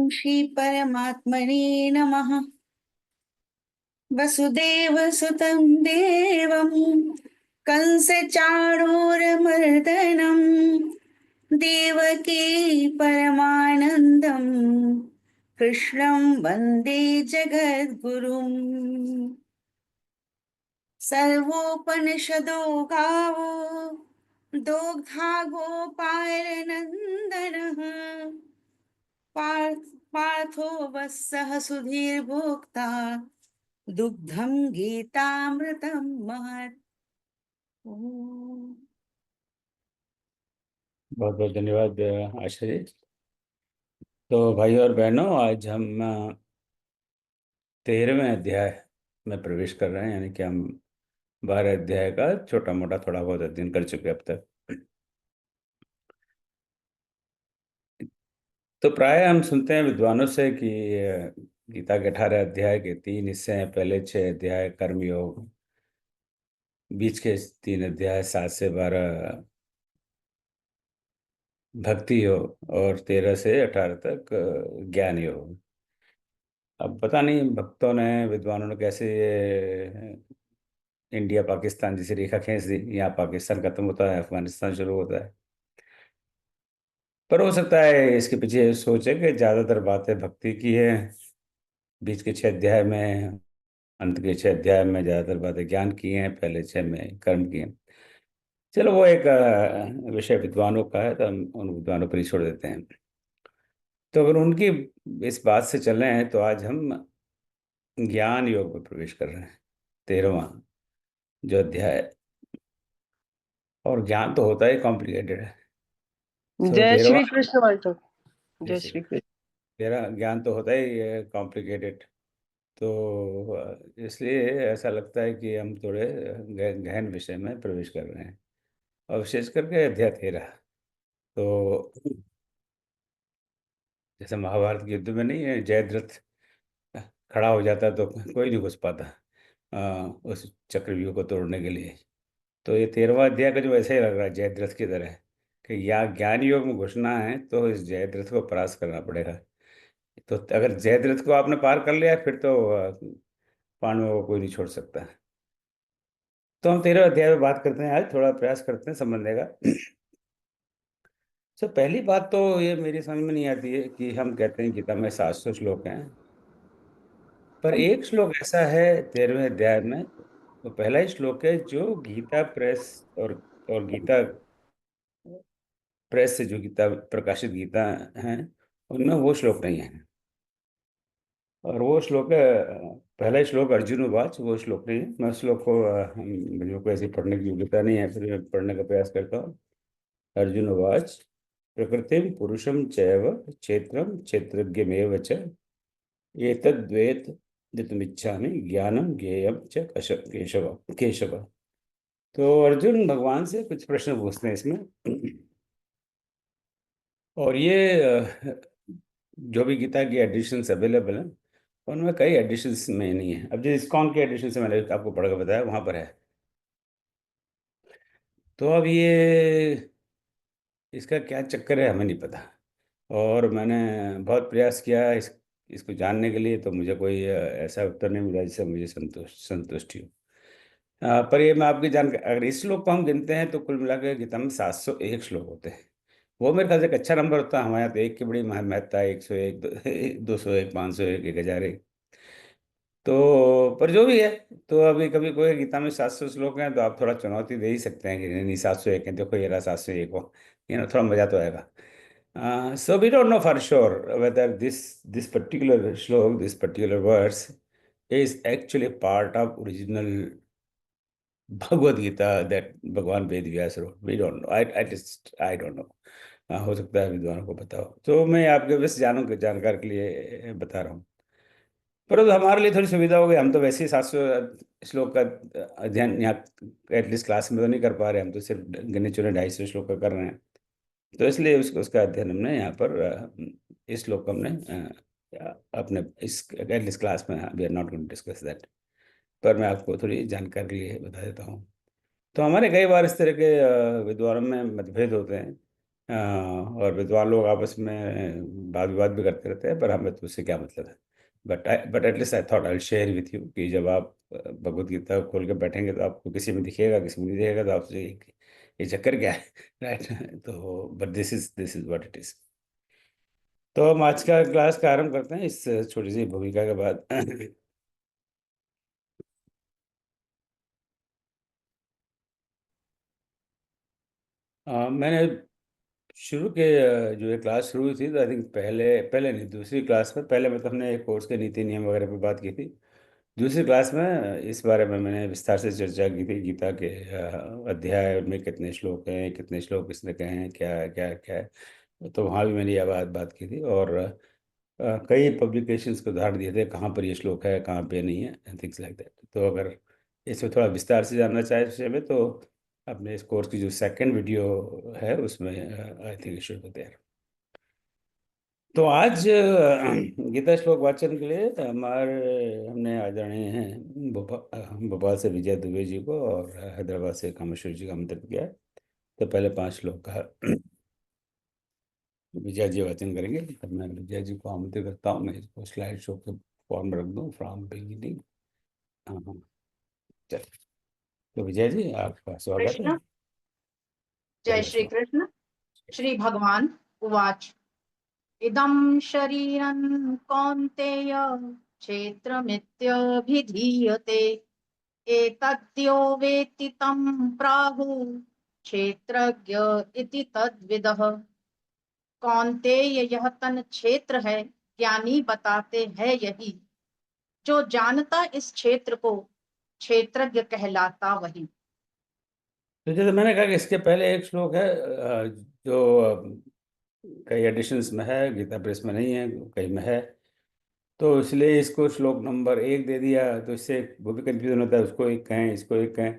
श्री परमात्मने नमः। वसुदेवसुतं देवं कंसचाणूरमर्दनं देवकी परमानन्दं कृष्णं वन्दे जगद्गुरुम्। सर्वोपनिषदो गावो दोग्धा गोपालनन्दनः पार्थो वत्सः सुधीर्भोक्ता दुग्धं गीतामृतं महत्। ओम। बहुत बहुत धन्यवाद आशा जी। तो भाई और बहनों, आज हम 13वें अध्याय में प्रवेश कर रहे हैं, यानी कि हम 12 अध्याय का छोटा मोटा थोड़ा बहुत अध्ययन कर चुके अब तक। तो प्राय हम सुनते हैं विद्वानों से कि गीता के 18 अध्याय के 3 हिस्से हैं। पहले 6 अध्याय कर्मयोग, बीच के 3 अध्याय 7 से 12 भक्ति योग, और 13 से 18 तक ज्ञान योग। अब पता नहीं भक्तों ने, विद्वानों ने कैसे इंडिया पाकिस्तान जैसी रेखा खींच दी। यहाँ पाकिस्तान खत्म होता है, अफगानिस्तान शुरू होता है। पर हो सकता है इसके पीछे सोच है कि ज्यादातर बातें भक्ति की है, बीच के 6 अध्याय में, अंत के 6 अध्याय में ज्यादातर बातें ज्ञान की हैं, पहले 6 में कर्म की हैं। चलो, वो एक विषय विद्वानों का है, तो हम उन विद्वानों पर ही छोड़ देते हैं। तो अगर उनकी इस बात से चल रहे हैं, तो आज हम ज्ञान योग में प्रवेश कर रहे हैं, 13वां जो अध्याय है। और ज्ञान तो होता ही कॉम्प्लिकेटेड है। तो जय 13वां, श्री कृष्ण वाल्टर। जय जैसे श्री कृष्ण। मेरा ज्ञान तो होता ही कॉम्प्लिकेटेड। तो इसलिए ऐसा लगता है कि हम थोड़े गहन विषय में प्रवेश कर रहे हैं, और विशेष करके अध्याय 13। तो जैसे महाभारत के युद्ध में नहीं है, जयद्रथ खड़ा हो जाता तो कोई नहीं घुस पाता उस चक्रव्यूह को तोड़ने के लिए। तो ये 13वां अध्याय का जो ऐसे ही लग रहा है जयद्रथ की तरह, कि या ज्ञान योग में घुसना है तो इस जयद्रथ को परास्त करना पड़ेगा। तो अगर जयद्रथ को आपने पार कर लिया, फिर तो पांडवों को कोई नहीं छोड़ सकता। तो हम 13वें अध्याय में बात करते हैं, आज थोड़ा प्रयास करते हैं समझने का। तो पहली बात तो ये मेरी समझ में नहीं आती है कि हम कहते हैं गीता में 700 श्लोक हैं, पर एक श्लोक ऐसा है 13वें अध्याय में, तो पहला ही श्लोक है जो गीता प्रेस और गीता प्रेस से जो गीता प्रकाशित गीता हैं उनमें वो श्लोक नहीं है। और वो श्लोक है, पहला ही श्लोक अर्जुन उवाच, वो श्लोक नहीं है। मैं उस श्लोक को मुझे को ऐसी पढ़ने की योग्यता नहीं है, फिर मैं पढ़ने का प्रयास करता हूँ। अर्जुन उवाच, प्रकृतिम पुरुषम चैव क्षेत्रम क्षेत्रज्ञमेव च एतद्वेत दितुमिच्छामि ज्ञानम ज्ञेयम च केशव केशव। तो अर्जुन भगवान से कुछ प्रश्न पूछते हैं इसमें। और ये जो भी गीता की एडिशंस अवेलेबल हैं उनमें कई एडिशंस में नहीं है। अब जो इस्कॉन के एडिशन से मैंने आपको पढ़ के बताया वहाँ पर है। तो अब ये इसका क्या चक्कर है हमें नहीं पता, और मैंने बहुत प्रयास किया इसको जानने के लिए, तो मुझे कोई ऐसा उत्तर नहीं मिला जिससे मुझे संतुष्टि हो। पर ये मैं आपकी जान, अगर इस श्लोक को हम गिनते हैं तो कुल मिलाकर गीता में 701 श्लोक होते हैं। वो मेरे ख्याल से एक अच्छा नंबर होता है। हमारे यहाँ तो एक की बड़ी महत्ता है, 101, 201, 501, 1001। तो पर जो भी है, तो अभी कभी कोई गीता में 700 श्लोक हैं तो आप थोड़ा चुनौती दे ही सकते हैं कि नहीं नहीं 701 है, देखो ये रहा 701 हो, थोड़ा मजा तो आएगा। So we don't know for sure whether this particular श्लोक, this particular verse is actually part of original Bhagavad Gita that भगवान Ved Vyas wrote. We don't know. I don't know. हो सकता है विद्वानों को बताओ, तो मैं आपके बस जानकार के लिए बता रहा हूँ। परंतु हमारे लिए थोड़ी सुविधा हो गई, हम तो वैसे ही 700 श्लोक का अध्ययन यहाँ एटलीस्ट क्लास में तो नहीं कर पा रहे, हम तो सिर्फ गिने चुने 250 श्लोक का कर रहे हैं। तो इसलिए उसका अध्ययन हमने यहाँ पर इस श्लोक को हमने अपने इस एटलीस्ट क्लास में, we are not going to discuss that, पर मैं आपको थोड़ी जानकारी के लिए बता देता हूँ। तो हमारे कई बार इस तरह के विद्वानों में मतभेद होते हैं और विद्वान लोग आपस में वाद विवाद भी करते रहते हैं, पर हमें तो उससे क्या मतलब है। But at least I thought I share with you कि जब आप भगवत गीता खोल के बैठेंगे तो आपको किसी में दिखेगा, किसी में नहीं दिखेगा, तो आप सोचिए ये चक्कर क्या है। राइट। तो but this is what it is. तो हम आज का क्लास का आरंभ करते हैं इस छोटी सी भूमिका के बाद। मैंने शुरू के जो ये क्लास शुरू हुई थी तो आई थिंक पहले पहले नहीं, दूसरी क्लास में, पहले मतलब हमने एक कोर्स के नीति नियम वगैरह पे बात की थी। दूसरी क्लास में इस बारे में मैंने विस्तार से चर्चा की थी, गीता के अध्याय में कितने श्लोक हैं, कितने श्लोक किसने कहे हैं, क्या है क्या है क्या है। तो वहाँ भी मैंने यह बात की थी, और कई पब्लिकेशंस को उदाहरण दिए थे कहाँ पर ये श्लोक है, कहाँ पे नहीं है, थिंग्स लाइक दैट। तो अगर इसमें थोड़ा विस्तार से जानना चाहे इस विषय में, तो अपने इस कोर्स की जो सेकंड वीडियो है उसमें I think should be there. तो आज गीता श्लोक वाचन के लिए हमने आदरणीय हैं भोपाल से विजय दुबे जी को और हैदराबाद से कामेश्वर जी का आमंत्रित किया है। तो पहले 5 श्लोक का विजय जी वाचन करेंगे, तब मैं विजय जी को आमंत्रित करता हूँ। मैं इसको स्लाइड शो के फॉर्म में रख दूँ फ्रॉम बिगिनिंग। हाँ हाँ, चल। तो विजय जी आपका स्वागत है। कृष्ण। जय पहले श्री श्लोक। कृष्ण। श्री भगवान उवाच इदं शरीरं कौन्तेय क्षेत्रमित्यभिधीयते एतद्यो वेत्ति तं प्राहुः क्षेत्रज्ञ इति तद्विदः। कौन्तेय यह तन क्षेत्र है, ज्ञानी बताते हैं यही। जो जानता इस क्षेत्र को क्षेत्रज्ञ कहलाता वही। तो जैसे मैंने कहा कि इसके पहले एक श्लोक है जो कई एडिशंस में है, गीता प्रेस में नहीं है, कई में है, तो इसलिए इसको श्लोक नंबर 1 दे दिया। तो इससे वो भी कंफ्यूजन होता है, उसको एक कहें इसको एक कहें,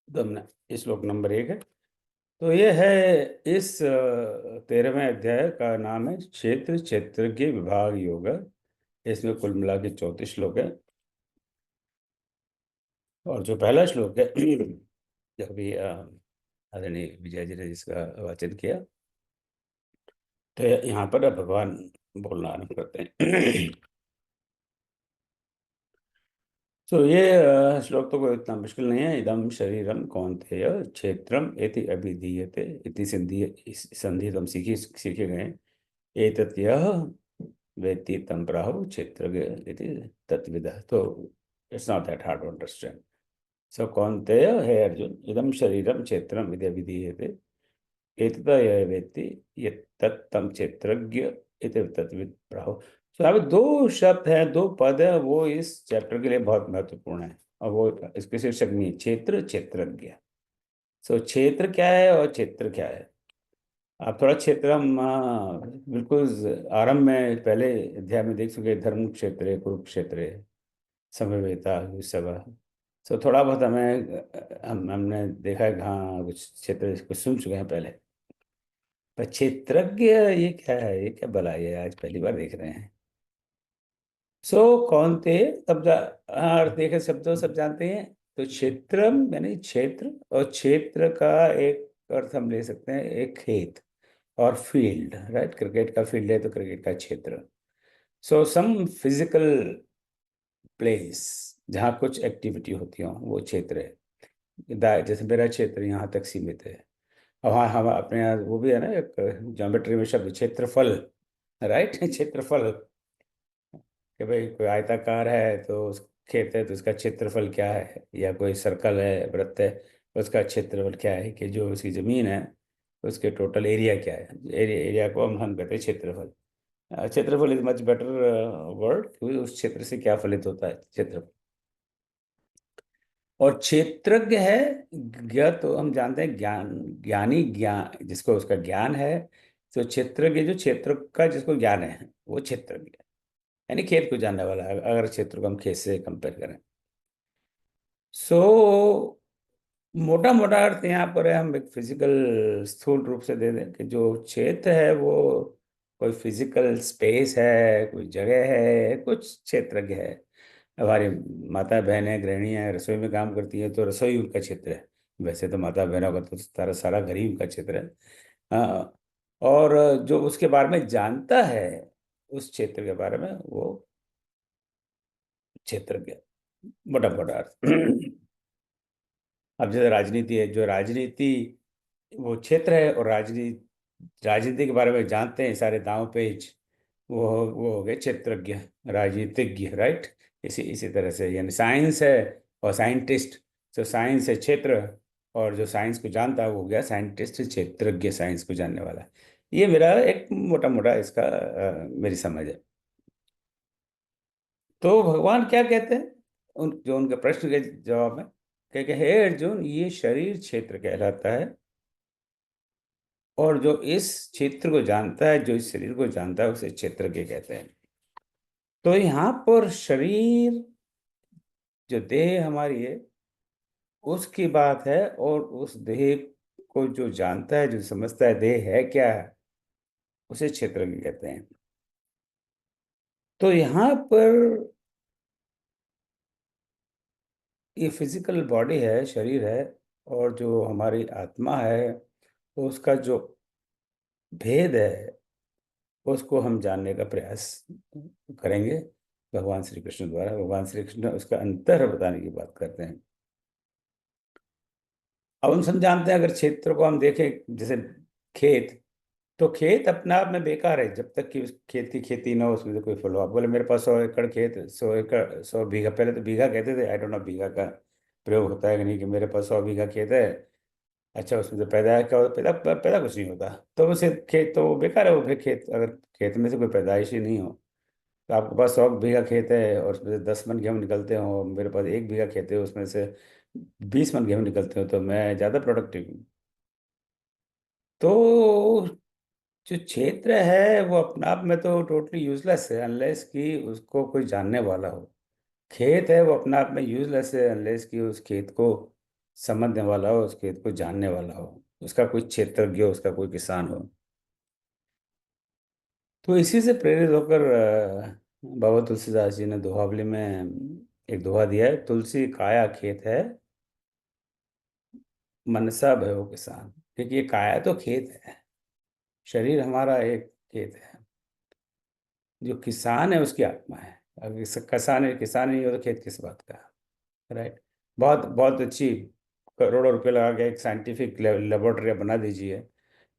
तो हमने इस श्लोक नंबर 1 है। तो ये है, इस 13वें अध्याय का नाम है क्षेत्र क्षेत्रज्ञ विभाग योग। इसमें कुल मिला के 34 श्लोक है। और जो पहला श्लोक है जो अभी आदरणीय विजय जी ने जिसका वाचन किया, तो यहाँ पर भगवान बोलना आरंभ करते हैं। तो ये श्लोक तो कोई इतना मुश्किल नहीं है। इदम शरीरम कौन्तेय क्षेत्रम एति अभिधीयते इति संधि हम सीखे गए। एतत् यः वेत्ति तं प्राहुः क्षेत्रज्ञ इति तत्विदः। तो it's not that hard to understand. So Kaunteya, हे अर्जुन, इदम शरीरम क्षेत्रम इति अभिधीयते एतत् यः वेत्ति यत् तं क्षेत्रज्ञ इति तत्विद् प्राहुः। तो यहाँ पे 2 शब्द हैं, 2 पद है, वो इस चैप्टर के लिए बहुत महत्वपूर्ण है। और वो इसके शीर्षक में है, क्षेत्र क्षेत्रज्ञ। सो क्षेत्र क्या है और क्षेत्र क्या है। आप थोड़ा क्षेत्र हम बिल्कुल आरंभ में पहले अध्याय में देख चुके, धर्म क्षेत्र, कुरुक्षेत्र, समवेता सभा। सो थोड़ा बहुत हमने देखा है कि हाँ कुछ क्षेत्र कुछ सुन चुके हैं पहले। पर क्षेत्रज्ञ ये क्या है, ये क्या भला, ये आज पहली बार देख रहे हैं। सो कौन थे तब हाँ, अर्थ देखे शब्दों सब जानते हैं। तो क्षेत्रम यानी क्षेत्र, और क्षेत्र का एक अर्थ हम ले सकते हैं एक खेत और फील्ड। राइट, क्रिकेट का फील्ड है तो क्रिकेट का क्षेत्र। सो सम फिजिकल प्लेस जहाँ कुछ एक्टिविटी होती हो, वो क्षेत्र है। जैसे मेरा क्षेत्र यहाँ तक सीमित है। और हाँ, हम अपने यहाँ वो भी है ना, एक ज्योमेट्री में शब्द क्षेत्रफल। राइट, क्षेत्रफल, कि भाई कोई आयताकार है तो उस खेत है तो उसका क्षेत्रफल क्या है, या कोई सर्कल है, वृत्त है, उसका क्षेत्रफल क्या है, कि जो उसकी ज़मीन है उसके टोटल एरिया क्या है। एरिया को हम कहते हैं क्षेत्रफल। क्षेत्रफल इज मच बेटर वर्ड, क्योंकि उस क्षेत्र से क्या फलित होता है, क्षेत्रफल। और क्षेत्रज्ञ है, ज्ञ तो हम जानते हैं ज्ञान, ज्ञानी, ज्ञान जिसको उसका ज्ञान है। तो क्षेत्रज्ञ जो क्षेत्र का जिसको ज्ञान है वो क्षेत्रज्ञ है, यानी खेत को जानने वाला है, अगर क्षेत्र को हम खेत से कंपेयर करें। सो मोटा मोटा अर्थ यहाँ पर है, हम एक फिजिकल स्थूल रूप से दे दें कि जो क्षेत्र है वो कोई फिजिकल स्पेस है, कोई जगह है, कुछ क्षेत्रज्ञ है। हमारी माता बहनें गृहिणी हैं, रसोई में काम करती हैं, तो रसोई उनका क्षेत्र है। वैसे तो माता बहनों का तो सारा सारा घर ही उनका क्षेत्र है। हाँ, और जो उसके बारे में जानता है, उस क्षेत्र के बारे में, वो क्षेत्रज्ञ, मोटा मोटा अर्थ। अब जैसे राजनीति है, जो राजनीति वो क्षेत्र है, और राजनीति के बारे में जानते हैं सारे दांव पेच, वो हो गए क्षेत्रज्ञ, राजनीतिज्ञ, राइट। इसी इसी तरह से यानी साइंस है और साइंटिस्ट। जो साइंस है क्षेत्र, और जो साइंस को जानता है वो हो गया साइंटिस्ट, क्षेत्रज्ञ, साइंस को जानने वाला। ये मेरा एक मोटा मोटा इसका मेरी समझ है। तो भगवान क्या कहते हैं जो उनके प्रश्न के जवाब में, कहते हे अर्जुन, ये शरीर क्षेत्र कहलाता है, और जो इस क्षेत्र को जानता है, जो इस शरीर को जानता है, उसे क्षेत्र के कहते हैं। तो यहाँ पर शरीर, जो देह हमारी है, उसकी बात है, और उस देह को जो जानता है, जो समझता है देह है क्या है, उसे क्षेत्र के कहते हैं। तो यहाँ पर ये फिजिकल बॉडी है, शरीर है, और जो हमारी आत्मा है, तो उसका जो भेद है, उसको हम जानने का प्रयास करेंगे भगवान श्री कृष्ण द्वारा। भगवान श्री कृष्ण उसका अंतर बताने की बात करते हैं। अब हम सब जानते हैं, अगर क्षेत्र को हम देखें, जैसे खेत, तो खेत अपने आप में बेकार है जब तक कि उस खेत की खेती ना हो, उसमें से कोई फल हो। आप बोले मेरे पास 100 एकड़ खेत, 100 एकड़, 100 बीघा, पहले तो बीघा कहते थे, आई डोंट नो बीघा का प्रयोग होता है कि नहीं, कि मेरे पास 100 बीघा खेत है। अच्छा, उसमें से पैदा क्या होता, पैदा पैदा कुछ नहीं होता, तो उसे खेत तो बेकार है वो। फिर खेत, अगर खेत में से कोई पैदाइश ही नहीं हो, तो आपके पास 100 बीघा खेत है और उसमें से 10 मन गेहूँ निकलते हो, मेरे पास 1 बीघा खेत है, उसमें से 20 मन गेहूँ निकलते हो, तो मैं ज़्यादा प्रोडक्टिव हूँ। तो जो क्षेत्र है वो अपने आप में तो टोटली यूजलेस है, अनलेस कि उसको कोई जानने वाला हो। खेत है वो अपने आप में यूजलेस है, अनलेस कि उस खेत को समझने वाला हो, उस खेत को जानने वाला हो, उसका कोई क्षेत्रज्ञ हो, उसका कोई किसान हो। तो इसी से प्रेरित होकर बाबा तुलसीदास जी ने दोहावली में एक दोहा दिया है, तुलसी काया खेत है, मनसा भयो किसान। क्योंकि ये काया तो खेत है, शरीर हमारा एक खेत है, जो किसान है उसकी आत्मा है। अगर किसान नहीं हो तो खेत किस बात का, राइट। बहुत बहुत अच्छी, करोड़ों रुपए लगा के एक साइंटिफिक लेबोरेटरी बना दीजिए,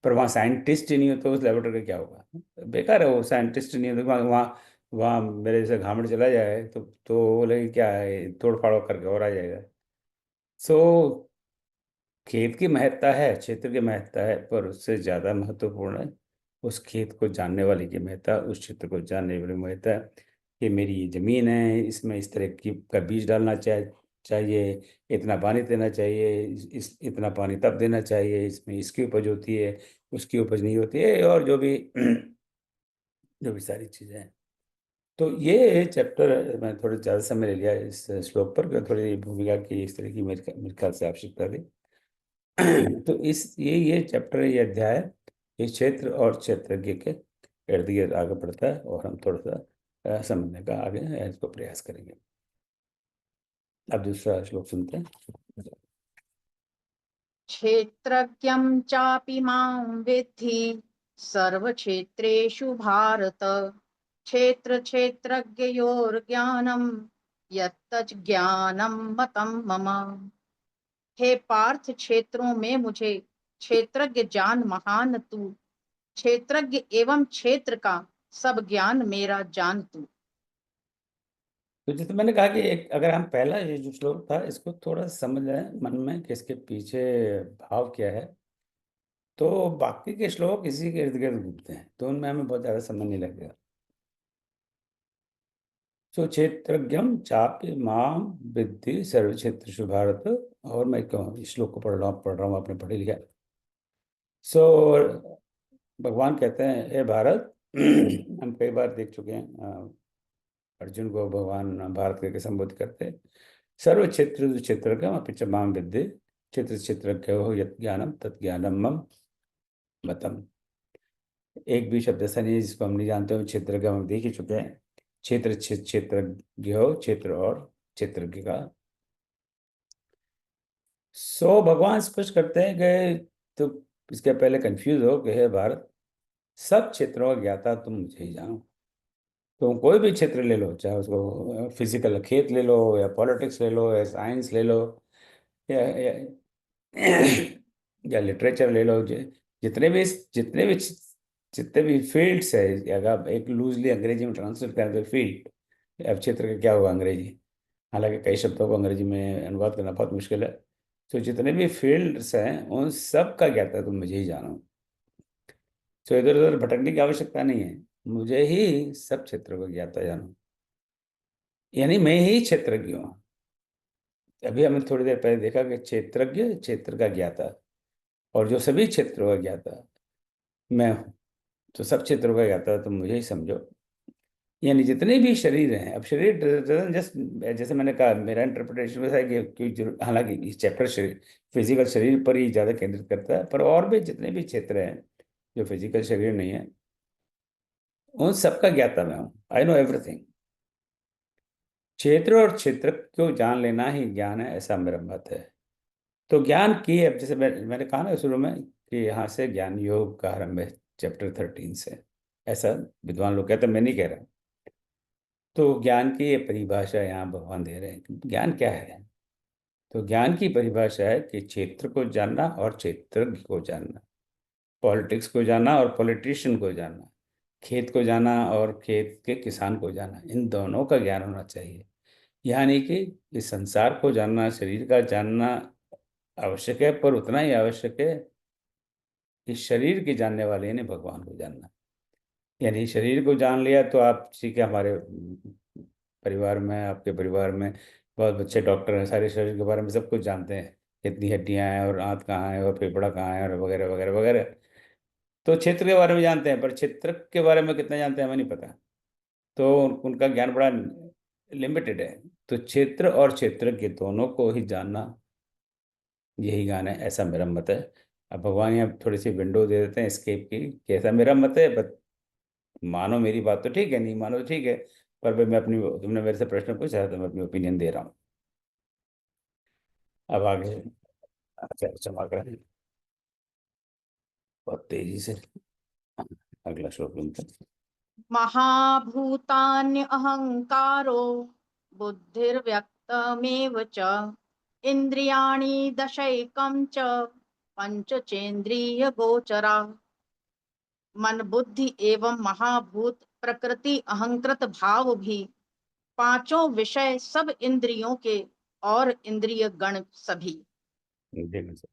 पर वहाँ साइंटिस्ट ही नहीं हो तो उस लेबोरेटरी का क्या होगा, बेकार है वो। साइंटिस्ट नहीं हो तो वहाँ वहाँ वहाँ मेरे जैसे घामड़ चला जाए तो वो लगे क्या है, तोड़ फाड़ करके और आ जाएगा। सो खेत की महत्ता है, क्षेत्र की महत्ता है, पर उससे ज़्यादा महत्वपूर्ण है उस खेत को जानने वाले की महत्ता, उस क्षेत्र को जानने वाले की महत्ता। कि मेरी ये ज़मीन है, इसमें इस तरह की का बीज डालना चाहिए, इतना पानी देना चाहिए, इस इतना पानी तब देना चाहिए, इसमें इसकी उपज होती है, उसकी उपज नहीं होती है, और जो भी जो भी सारी चीज़ें हैं। तो ये चैप्टर मैं थोड़ा ज़्यादा समय ले लिया इस श्लोक पर, क्योंकि थोड़ी भूमिका की इस तरह की मेरे ख्याल से आवश्यकता थी। तो इस ये चैप्टर, ये अध्याय इस क्षेत्र और क्षेत्रज्ञ के इर्द गिर्द आगे बढ़ता है, और हम थोड़ा सा समझने का आगे इसको प्रयास करेंगे। अब दूसरा श्लोक सुनते हैं। क्षेत्रज्ञं चापि मां विद्धि सर्वक्षेत्रेषु भारत। क्षेत्रक्षेत्रज्ञयोर्ज्ञानं यत्तज् ज्ञानं मतं मम। हे पार्थ, क्षेत्रों में मुझे क्षेत्रज्ञ जान महान तू। क्षेत्रज्ञ एवं क्षेत्र का सब ज्ञान मेरा जान तू। तो जैसे मैंने कहा कि एक, अगर हम पहला ये जो श्लोक था इसको थोड़ा समझ लें मन में कि इसके पीछे भाव क्या है, तो बाकी के श्लोक इसी के इर्द गिर्द घूमते हैं, तो उनमें हमें बहुत ज़्यादा समय नहीं लगेगा। सो क्षेत्रज्ञम चापि माम विद्धि सर्व क्षेत्र भारत। और मैं क्यों इस श्लोक को पढ़ रहा हूँ, आपने पढ़ लिया। सो भगवान कहते हैं, हे भारत, हम कई बार देख चुके हैं, अर्जुन को भगवान भारत करके संबोधित करते हैं। सर्व क्षेत्र क्षेत्रज्ञम अपि च माम विद्धि क्षेत्र क्षेत्रज्ञ हो यत् ज्ञानम तत् ज्ञानम मम मतम। एक भी शब्द ऐसा नहीं है जिसको हम नहीं जानते हो। क्षेत्रज्ञ हम देख ही चुके हैं, क्षेत्रज्ञ हो, क्षेत्र और क्षेत्रज्ञ का। सो भगवान स्पष्ट करते हैं कि तो इसके पहले कंफ्यूज हो कि हे भारत, सब क्षेत्रों का ज्ञाता तुम मुझे ही जानो। तुम कोई भी क्षेत्र ले लो, चाहे उसको फिजिकल खेत ले लो, या पॉलिटिक्स ले लो, या साइंस ले लो, या या लिटरेचर ले लो, जितने भी जितने भी जितने भी फील्ड्स है, अगर आप एक लूजली अंग्रेजी में ट्रांसलेट करें तो फील्ड, अब क्षेत्र का क्या होगा अंग्रेजी, हालांकि कई शब्दों को अंग्रेजी में अनुवाद करना बहुत मुश्किल है। तो जितने भी फील्ड्स हैं उन सब का ज्ञाता तुम मुझे ही जानो। तो इधर उधर भटकने की आवश्यकता नहीं है, मुझे ही सब क्षेत्रों का ज्ञाता जानो, यानी मैं ही क्षेत्रज्ञ हूँ। अभी हमने थोड़ी देर पहले देखा कि क्षेत्रज्ञ क्षेत्र का ज्ञाता, और जो सभी क्षेत्रों का ज्ञाता मैं हूँ। तो सब क्षेत्रों का ज्ञाता तुम मुझे ही समझो, यानी जितने भी शरीर हैं। अब शरीर जस्ट, जैसे मैंने कहा, मेरा इंटरप्रिटेशन वैसा है हालांकि इस चैप्टर शरीर, फिजिकल शरीर पर ही ज़्यादा केंद्रित करता है, पर और भी जितने भी क्षेत्र हैं जो फिजिकल शरीर नहीं है, उन सबका ज्ञाता मैं हूँ। I know everything. क्षेत्र और क्षेत्र को जान लेना ही ज्ञान है, ऐसा मेरा मत है। तो ज्ञान की, अब जैसे मैंने कहा ना शुरू में कि यहाँ से ज्ञान योग का आरंभ है, चैप्टर 13 से, ऐसा विद्वान लोग कहते हैं, मैं नहीं कह रहा। तो ज्ञान की ये परिभाषा यहाँ भगवान दे रहे हैं कि ज्ञान क्या है। तो ज्ञान की परिभाषा है कि क्षेत्र को जानना और क्षेत्रज्ञ को जानना, पॉलिटिक्स को जानना और पॉलिटिशियन को जानना, खेत को जाना और खेत के किसान को जाना, इन दोनों का ज्ञान होना चाहिए। यानी कि इस संसार को जानना, शरीर का जानना आवश्यक है, पर उतना ही आवश्यक है कि शरीर के जानने वाले ने भगवान को जानना। यानी शरीर को जान लिया तो आप, ठीक है, हमारे परिवार में, आपके परिवार में बहुत अच्छे डॉक्टर हैं, सारे शरीर के बारे में सब कुछ जानते हैं, कितनी हड्डियां हैं और आंत कहाँ है और फेफड़ा कहाँ है और वगैरह वगैरह वगैरह। तो क्षेत्र के बारे में जानते हैं, पर क्षेत्र के बारे में कितना जानते हैं हमें नहीं पता। तो उनका ज्ञान बड़ा लिमिटेड है। तो क्षेत्र और क्षेत्रज्ञ दोनों को ही जानना, यही ज्ञान है, ऐसा मेरा मत है। अब भगवान यहाँ थोड़ी सी विंडो दे देते हैं escape की, कि ऐसा मेरा मत है, बट मानो मेरी बात तो ठीक है, नहीं मानो तो ठीक है, पर भाई मैं अपनी, तुमने मेरे से प्रश्न पूछा तो मैं अपनी ओपिनियन दे रहा हूँ। अब आगे, अच्छा क्षमा करें, बहुत तेजी से अगला श्लोक बोलते हैं। महाभूतान्य अहंकारो बुद्धिर्व्यक्तमेव च इंद्रियाणि दशैकं च पंचचेन्द्रिय गोचरा। मन बुद्धि एवं महाभूत प्रकृति अहंकृत भाव भी, पांचों विषय सब इंद्रियों के और इंद्रिय गण सभी। देखो सर,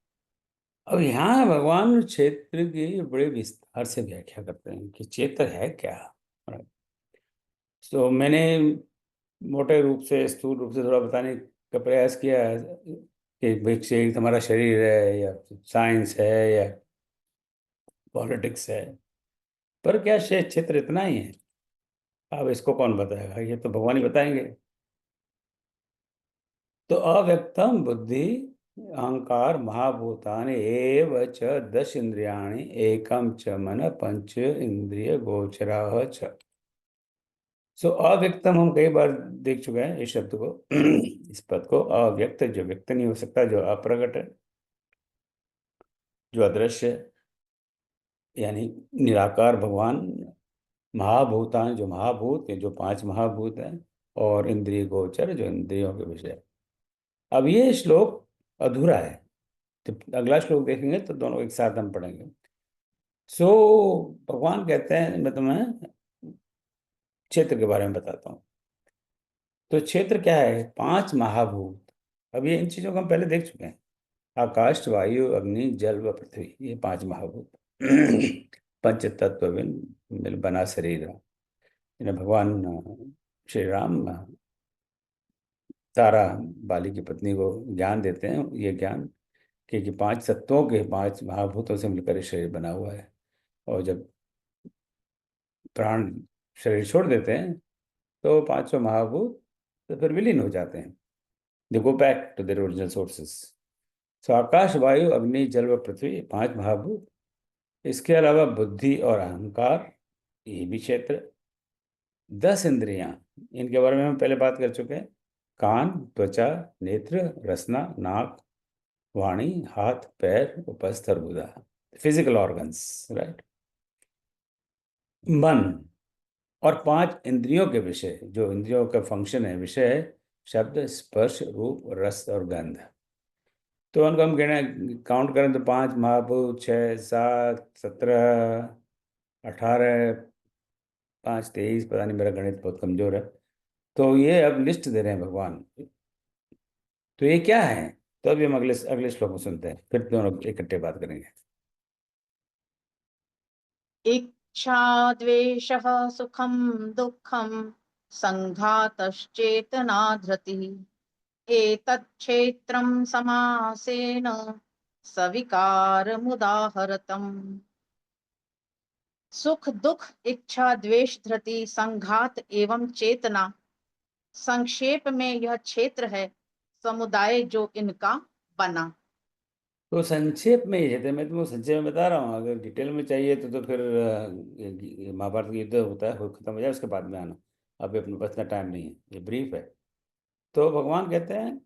अब यहाँ भगवान क्षेत्र की बड़े विस्तार से व्याख्या करते हैं कि क्षेत्र है क्या। तो मैंने मोटे रूप से, स्थूल रूप से थोड़ा बताने का प्रयास किया है कि भाई हमारा शरीर है, या साइंस है, या पॉलिटिक्स है। पर क्या क्षेत्र इतना ही है? अब इसको कौन बताएगा, ये तो भगवान ही बताएंगे। तो अव्यक्तम बुद्धि अहंकार महाभूतानि एव च दश इंद्रियाणि एकम च मन पंच इंद्रिय गोचराः च। सो अव्यक्तम हम कई बार देख चुके हैं इस शब्द को इस पद को। अव्यक्त जो व्यक्त नहीं हो सकता, जो अप्रगट है, जो अदृश्य है, यानी निराकार भगवान। महाभूतान जो महाभूत, जो पांच महाभूत हैं, और इंद्रिय गोचर जो इंद्रियों के विषय। अब ये श्लोक अधूरा है, तो अगला श्लोक देखेंगे तो दोनों एक साथ हम पढ़ेंगे। सो भगवान कहते हैं, मैं तुम्हें क्षेत्र के बारे में बताता हूँ। तो क्षेत्र क्या है? पांच महाभूत। अब ये इन चीजों को हम पहले देख चुके हैं, आकाश वायु अग्नि जल व पृथ्वी, ये पांच महाभूत पंच तत्व मिल बना शरीर है। इन्हें भगवान श्री राम तारा बाली की पत्नी को ज्ञान देते हैं, ये ज्ञान कि पांच तत्वों के, पांच महाभूतों से मिलकर ये शरीर बना हुआ है। और जब प्राण शरीर छोड़ देते हैं तो पांचों महाभूत तो फिर विलीन हो जाते हैं, they go back to their original sources. So आकाश वायु अग्नि जल व पृथ्वी, पांच महाभूत। इसके अलावा बुद्धि और अहंकार, ये भी क्षेत्र। 10 इंद्रियां, इनके बारे में हम पहले बात कर चुके हैं। कान, त्वचा, नेत्र, रसना, नाक, वाणी, हाथ, पैर, उपस्थ और गुदा। Physical organs, right. मन और 5 इंद्रियों के विषय, जो इंद्रियों का फंक्शन है, विषय है शब्द, स्पर्श, रूप, रस और गंध। तो उनको हम काउंट करें तो 5 महाभूत, 6, 7, 17, 18, 5, 23, पता नहीं, मेरा गणित बहुत कमजोर है। तो ये अब लिस्ट दे रहे हैं भगवान। तो ये क्या है? तो अभी हम अगले अगले श्लोक में सुनते हैं, फिर दोनों इकट्ठे बात करेंगे। इच्छा द्वेषः सुखम दुःखम संघातश्चेतना धृतिः एतच्छेत्रं समासेन सविकारमुदाहरतम्। सुख दुख इच्छा द्वेष धृति संघात एवं चेतना, संक्षेप में यह क्षेत्र है समुदाय जो इनका बना। तो संक्षेप में ये थे, मैं तुमको संक्षेप में बता रहा हूँ। अगर डिटेल में चाहिए तो फिर महाभारत का युद्ध होता है, वो खत्म हो जाए, उसके बाद में आना। अभी अपने पास इतना टाइम नहीं है, ये ब्रीफ है। तो भगवान कहते हैं,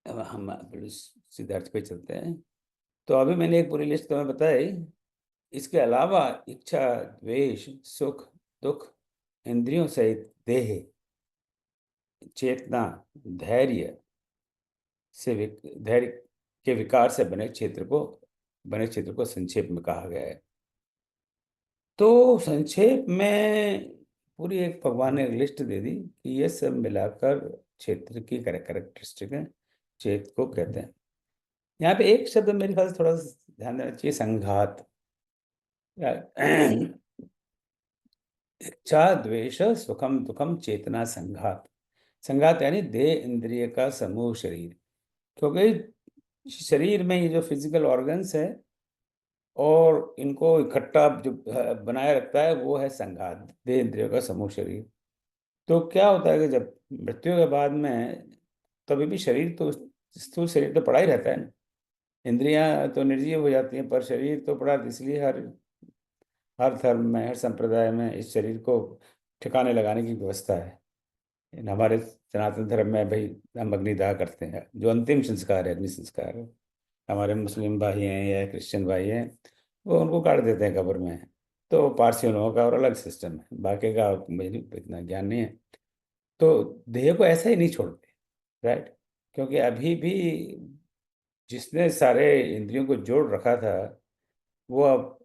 अब हम सिद्धार्थ पे चलते हैं। तो अभी मैंने एक पूरी लिस्ट तुम्हें बताई। इसके अलावा इच्छा, द्वेष, सुख, दुख, इंद्रियों सहित देह, चेतना, धैर्य धैर्य के विकार से बने क्षेत्र को संक्षेप में कहा गया है। तो संक्षेप में पूरी एक भगवान ने लिस्ट दे दी कि ये सब मिलाकर क्षेत्र की कैरेक्टरिस्टिक है, क्षेत्र को कहते हैं। यहाँ पे एक शब्द मेरे ख्याल से थोड़ा सा ध्यान देना चाहिए, संघात। इच्छा द्वेष सुखम दुखम चेतना संघात। संघात यानी देह इंद्रिय का समूह शरीर। क्योंकि शरीर में ये जो फिजिकल ऑर्गन्स है और इनको इकट्ठा जो बनाए रखता है वो है संघात, देह इंद्रियों का समूह शरीर। तो क्या होता है कि जब मृत्यु के बाद में, तभी भी शरीर तो, स्थूल शरीर तो पड़ा ही रहता है ना। इंद्रियां तो निर्जीव हो जाती हैं, पर शरीर तो पड़ा। इसलिए हर हर धर्म में, हर संप्रदाय में इस शरीर को ठिकाने लगाने की व्यवस्था है। हमारे सनातन धर्म में भाई हम अग्निदाह करते हैं, जो अंतिम संस्कार है, अग्नि संस्कार है। हमारे मुस्लिम भाई हैं या क्रिश्चियन भाई हैं, वो उनको काट देते हैं कब्र में। तो पारसी लोगों का और अलग सिस्टम है, बाकी का मुझे इतना ज्ञान नहीं है। तो देह को ऐसा ही नहीं छोड़ते, राइट। क्योंकि अभी भी जिसने सारे इंद्रियों को जोड़ रखा था, वो अब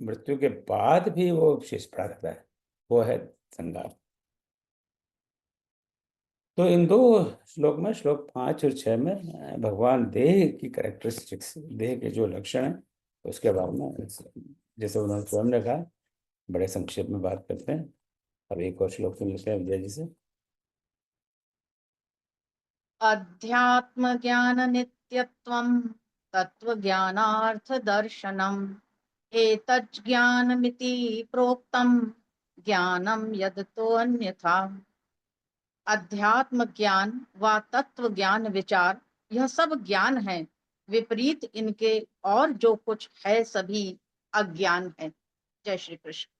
मृत्यु के बाद भी वो शेष पड़ा रहता है, वो है संघात। तो इन दो श्लोक में, श्लोक 5 और 6 में, भगवान देह की कैरेक्टरिस्टिक्स, देह के जो लक्षण हैं, उसके बारे में, जैसे उन्होंने स्वयं ने कहा, बड़े संक्षेप में बात करते हैं। अब एक और श्लोक सुन लेते हैं विजय जी से। अध्यात्म ज्ञान नित्यत्वं तत्व ज्ञानार्थ दर्शनम् एतज्ज्ञानमिति प्रोक्तम् ज्ञानम यद तो अन्यथा। अध्यात्म ज्ञान व तत्व ज्ञान विचार, यह सब ज्ञान है, विपरीत इनके और जो कुछ है सभी अज्ञान है। जय श्री कृष्ण।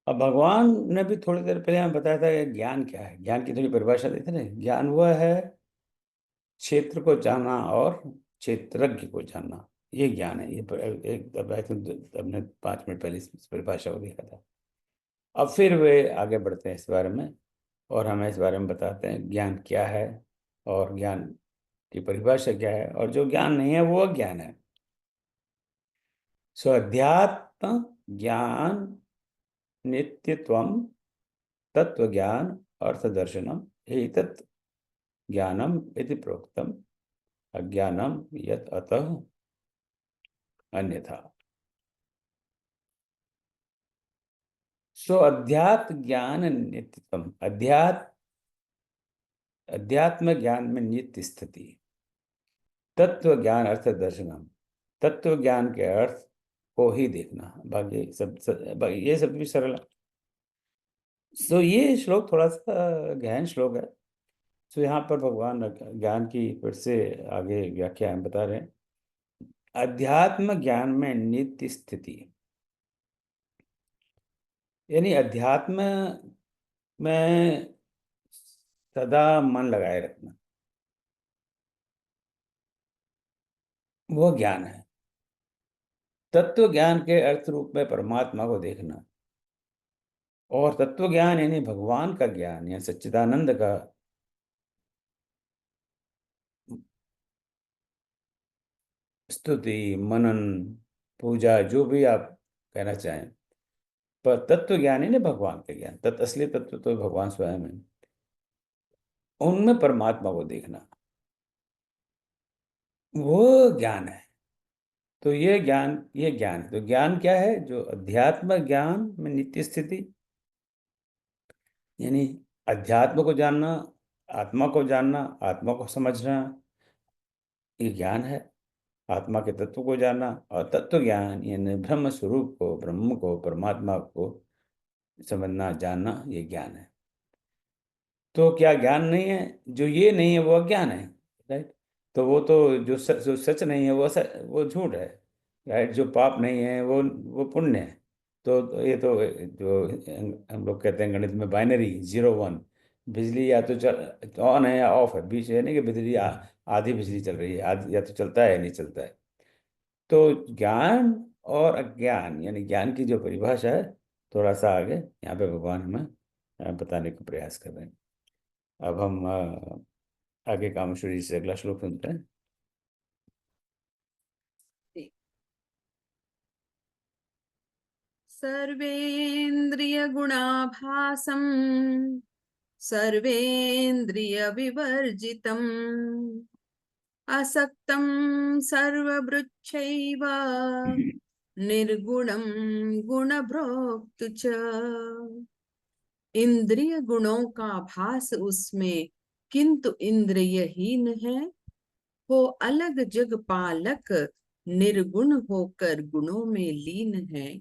अब भगवान ने भी थोड़ी देर पहले हमें बताया था कि ज्ञान क्या है। ज्ञान की थोड़ी परिभाषा देते ना। ज्ञान वह है क्षेत्र को जाना और क्षेत्रज्ञ को जानना, ये ज्ञान है। ये एक हमने 5 मिनट पहले इस परिभाषा को देखा था। अब फिर वे आगे बढ़ते हैं इस बारे में, और हमें इस बारे में बताते हैं ज्ञान क्या है और ज्ञान की परिभाषा क्या है, और जो ज्ञान नहीं है वो अज्ञान है। सो अध्यात्म ज्ञान नित्यत्वम तत्व ज्ञान अर्थ दर्शनम एतत् ज्ञानम इति प्रोक्तम अज्ञानम यत् अतः अन्यथा। सो अध्यात्म ज्ञान नित्यत्वम, अध्यात्म ज्ञान में नित्य स्थिति। तत्व ज्ञान अर्थ दर्शनम, तत्व ज्ञान के अर्थ को ही देखना, बाकी ये सब भी सरल है। सो ये श्लोक थोड़ा सा गहन श्लोक है। सो यहाँ पर भगवान ज्ञान की फिर से आगे व्याख्या हम बता रहे हैं। अध्यात्म ज्ञान में नित्य स्थिति, यानी अध्यात्म में सदा मन लगाए रखना। वो ज्ञान है। तत्व ज्ञान के अर्थ रूप में परमात्मा को देखना, और तत्व ज्ञान यानी भगवान का ज्ञान या सच्चिदानंद का स्तुति, मनन, पूजा, जो भी आप कहना चाहें, पर तत्व ज्ञान यानी भगवान का ज्ञान, असली तत्व तो भगवान स्वयं है, उनमें परमात्मा को देखना, वो ज्ञान है। तो ये ज्ञान है। तो ज्ञान क्या है? जो अध्यात्म ज्ञान में नित्य स्थिति, यानी अध्यात्म को जानना, आत्मा को जानना, आत्मा को समझना, ये ज्ञान है। आत्मा के तत्व को जानना, और तत्व ज्ञान यानी ब्रह्म स्वरूप को, ब्रह्म को, परमात्मा को समझना, जानना, ये ज्ञान है। तो क्या ज्ञान नहीं है? जो ये नहीं है वो अज्ञान है, राइट। तो वो तो जो सच नहीं है वो झूठ है, राइट। जो पाप नहीं है वो पुण्य है। तो ये तो जो हम लोग कहते हैं गणित में, बाइनरी 0 1, बिजली या तो चल ऑन है या ऑफ है, बीच है नहीं कि बिजली आधी बिजली चल रही है, आधी या तो चलता है या नहीं चलता है। तो ज्ञान और अज्ञान यानी ज्ञान की जो परिभाषा है, थोड़ा सा आगे यहाँ पे भगवान हमें बताने का प्रयास कर रहे हैं। अब हम आगे कामेश्वर जी से अगला श्लोक सुनते हैं। सर्वेन्द्रियगुणाभासं सर्वेन्द्रियविवर्जितम् असक्तं सर्वभृच्छैव निर्गुणं गुणभोक्तृ च। इंद्रिय गुणों का भास उसमें, किंतु इंद्रियहीन है। वो अलग जग पालक, निर्गुण होकर गुणों में लीन है।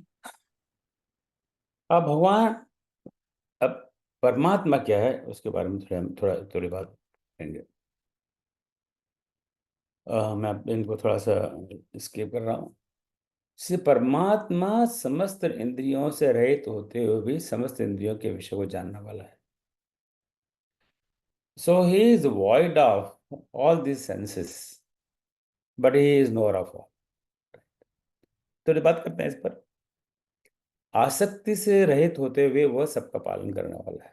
अब भगवान, अब परमात्मा क्या है उसके बारे में थोड़ी बात करेंगे। मैं इनको थोड़ा सा स्किप कर रहा हूँ। परमात्मा समस्त इंद्रियों से रहित होते हुए भी समस्त इंद्रियों के विषय को जानने वाला है। So he is void of all this senses, but he is knower of all. तो बात करते हैं इस पर। आसक्ति से रहित होते हुए वह सबका पालन करने वाला है।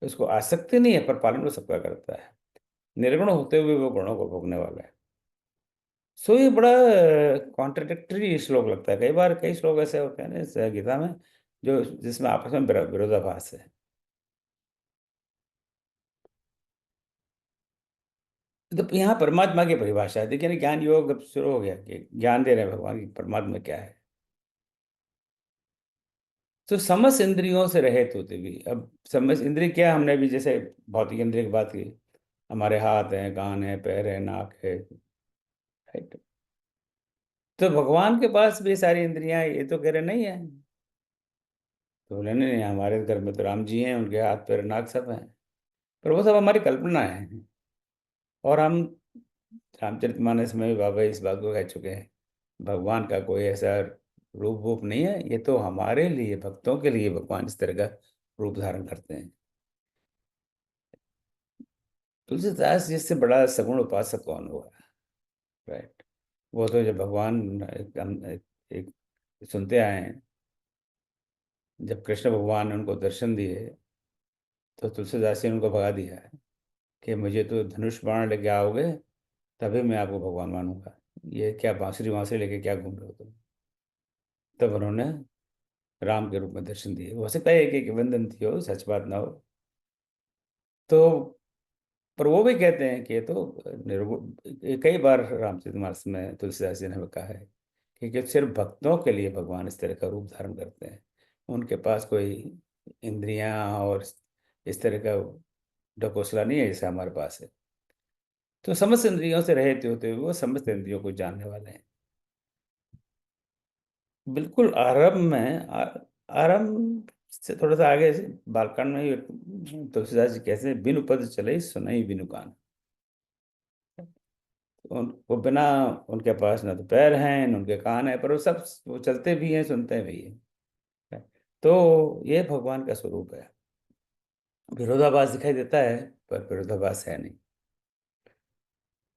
उसको आसक्ति नहीं है, पर पालन वो सबका करता है। निर्गुण होते हुए वो गुणों को भोगने वाला है। सो ये बड़ा कॉन्ट्रडिक्टरी श्लोक लगता है। कई बार कई श्लोक ऐसे होते हैं ना इस गीता में, जो जिसमें आपस में विरोधाभास है। तो यहाँ परमात्मा की परिभाषा है। देखिए ना, ज्ञान योग अब शुरू हो गया कि ज्ञान दे रहे हैं भगवान की परमात्मा क्या है। तो समस्त इंद्रियों से रहित होते भी, अब समस्त इंद्रिय क्या, हमने भी जैसे भौतिक इंद्रिय की बात की, हमारे हाथ हैं, कान है, पैर है, नाक है, राइट। तो भगवान के पास भी सारी इंद्रियां, ये तो कह रहे नहीं है। तो बोले नहीं नहीं, हमारे घर में तो राम जी हैं, उनके हाथ पैर नाक सब हैं, पर वो सब हमारी कल्पना है। और हम रामचरितमानस में भी बाबा इस बात को कह चुके हैं, भगवान का कोई ऐसा रूप वूप नहीं है, ये तो हमारे लिए, भक्तों के लिए भगवान इस तरह का रूप धारण करते हैं। तुलसीदास जिससे बड़ा सगुण उपासक कौन हुआ, राइट। वो तो जब भगवान एक सुनते आए हैं, जब कृष्ण भगवान ने उनको दर्शन दिए, तो तुलसीदास जी ने उनको भगा दिया है कि मुझे तो धनुष बाण लेके आओगे तभी मैं आपको भगवान मानूंगा। ये क्या बांसुरी वांसुरी लेके क्या घूम रहे हो तुम। तब उन्होंने राम के रूप में दर्शन दिए। हो सकता है कि वंदन थी हो, सच बात ना हो। तो पर वो भी कहते हैं कि ये तो निर्गुण, कई बार रामचरितमानस में तुलसीदास जी ने कहा है कि सिर्फ भक्तों के लिए भगवान इस तरह का रूप धारण करते हैं। उनके पास कोई इंद्रियां और इस तरह का ढकोसला नहीं है जैसे हमारे पास है। तो समस्त इंद्रियों से रहित होते हुए वो समस्त इंद्रियों को जानने वाले हैं। बिल्कुल आरंभ में आरंभ से थोड़ा सा आगे से बालकांड में ही तुलसीदास जी कहते हैं, बिनु पद चले सुनई बिनु कान। उनको बिना, उनके पास ना तो पैर हैं न उनके कान है, पर वो चलते भी हैं, सुनते भी हैं। तो ये भगवान का स्वरूप है। विरोधाभास दिखाई देता है, पर विरोधाभास है नहीं।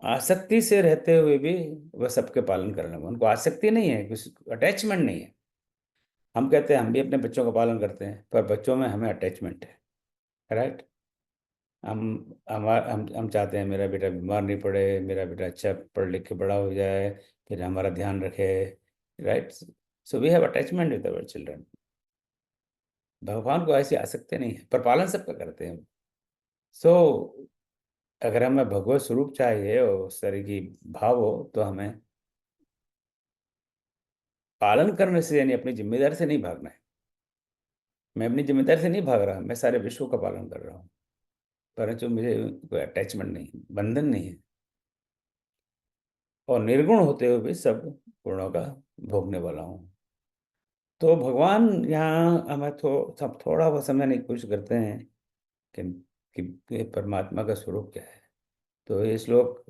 आसक्ति से रहते हुए भी वह सबके पालन करने में, उनको आसक्ति नहीं है, कुछ अटैचमेंट नहीं है। हम कहते हैं हम भी अपने बच्चों का पालन करते हैं, पर बच्चों में हमें अटैचमेंट है, राइट। हम हम चाहते हैं मेरा बेटा बीमार नहीं पड़े, मेरा बेटा अच्छा पढ़ लिख के बड़ा हो जाए, फिर हमारा ध्यान रखे, right. So we have attachment with our children. भगवान को ऐसी आसक्ति नहीं है, पर पालन सबका करते हैं। सो अगर हमें भगवत स्वरूप चाहिए और उस तरह की भाव हो, तो हमें पालन करने से, यानी अपनी जिम्मेदारी से नहीं भागना है। मैं अपनी जिम्मेदारी से नहीं भाग रहा, मैं सारे विश्व का पालन कर रहा हूँ, परंतु मुझे कोई अटैचमेंट नहीं, बंधन नहीं है, और निर्गुण होते हुए भी सब गुणों का भोगने वाला हूँ। तो भगवान यहाँ हमें सब थोड़ा बहुत समझने की कोशिश करते हैं कि कि परमात्मा का स्वरूप क्या है। तो ये श्लोक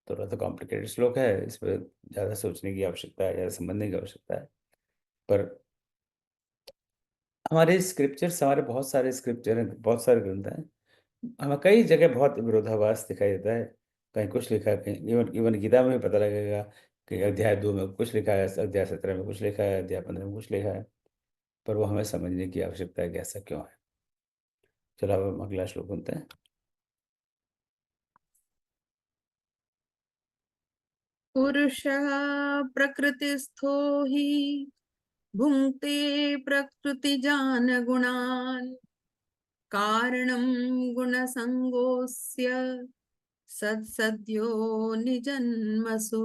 थोड़ा सा कॉम्प्लिकेटेड श्लोक है, इस पर ज़्यादा सोचने की आवश्यकता है, ज़्यादा समझने की आवश्यकता है। पर हमारे स्क्रिप्चर्स, हमारे बहुत सारे स्क्रिप्चर हैं, बहुत सारे ग्रंथ हैं, हमें कई जगह बहुत विरोधाभास दिखाई देता है। कहीं कुछ लिखा है, कहीं इवन इवन गीता में भी पता लगेगा कि अध्याय 2 में कुछ लिखा है, अध्याय 17 में कुछ लिखा है, अध्याय 15 में कुछ लिखा है। पर वो हमें समझने की आवश्यकता है कि ऐसा क्यों है। चलो अब हम अगला श्लोक सुनते हैं। पुरुषः प्रकृतिस्थो हि भुङ्क्ते प्रकृतिजान् गुणान् कारणं गुणसङ्गोऽस्य सद्यो निजन्मसु।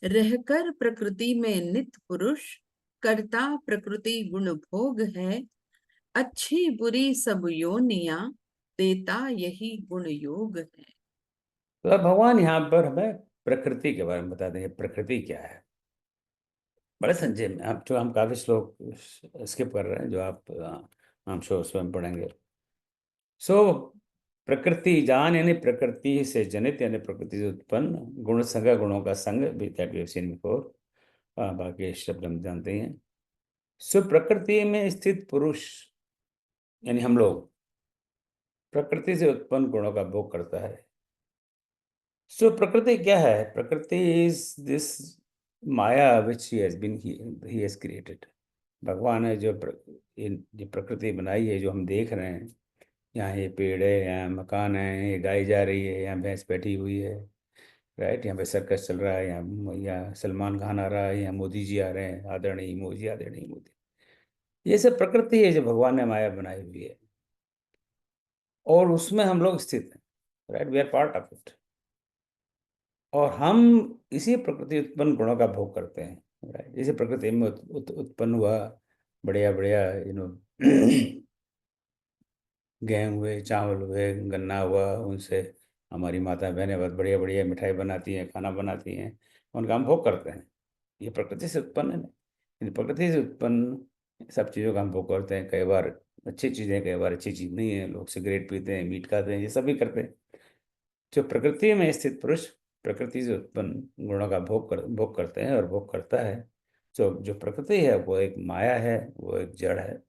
रहकर प्रकृति में नित्य पुरुष कर्ता प्रकृति गुण भोग है, अच्छी बुरी सब योनियां देता यही गुण योग है। तो अब भगवान यहाँ पर हमें प्रकृति के बारे में बता देंगे, प्रकृति क्या है, बड़े संजय में। आप जो हम काफी श्लोक स्किप कर रहे हैं, जो आप हम स्वयं पढ़ेंगे। सो प्रकृति जान, यानी प्रकृति से जनित, यानी प्रकृति से उत्पन्न, गुण संग, गुणों का संग, that we have seen before, बाकी शब्द हम जानते हैं। सो प्रकृति में स्थित पुरुष, यानी हम लोग, प्रकृति से उत्पन्न गुणों का भोग करता है। सो प्रकृति क्या है? प्रकृति is this Maya which he has created. भगवान है जो जो प्रकृति बनाई है, जो हम देख रहे हैं। यहाँ ये पेड़ है, यहाँ मकान है, ये गाय जा रही है, यहाँ भैंस बैठी हुई है, राइट। यहाँ पे सर्कस चल रहा है, यहाँ सलमान खान आ रहा है, यहाँ मोदी जी आ रहे हैं, आदरणीय मोदी, आदरणीय मोदी। ये सब प्रकृति है जो भगवान ने माया बनाई हुई है, और उसमें हम लोग स्थित हैं, right. We are part of it, और हम इसी प्रकृति उत्पन्न गुणों का भोग करते हैं, राइट। इसी प्रकृति में उत्पन्न हुआ बढ़िया बढ़िया गेहूं हुए, चावल हुए, गन्ना हुआ, उनसे हमारी माता बहनें बहुत बढ़िया बढ़िया मिठाई बनाती हैं, खाना बनाती हैं, उनका हम भोग करते हैं। ये प्रकृति से उत्पन्न है। इन प्रकृति से उत्पन्न सब चीज़ों का हम भोग करते हैं। कई बार अच्छी चीज़ें, कई बार अच्छी चीज़ नहीं है। लोग सिगरेट पीते हैं, मीट खाते हैं, ये सब भी करते हैं। जो प्रकृति में स्थित पुरुष प्रकृति से उत्पन्न गुणों का भोग करते हैं और भोग करता है। जो जो प्रकृति है वो एक माया है, वो एक जड़ है।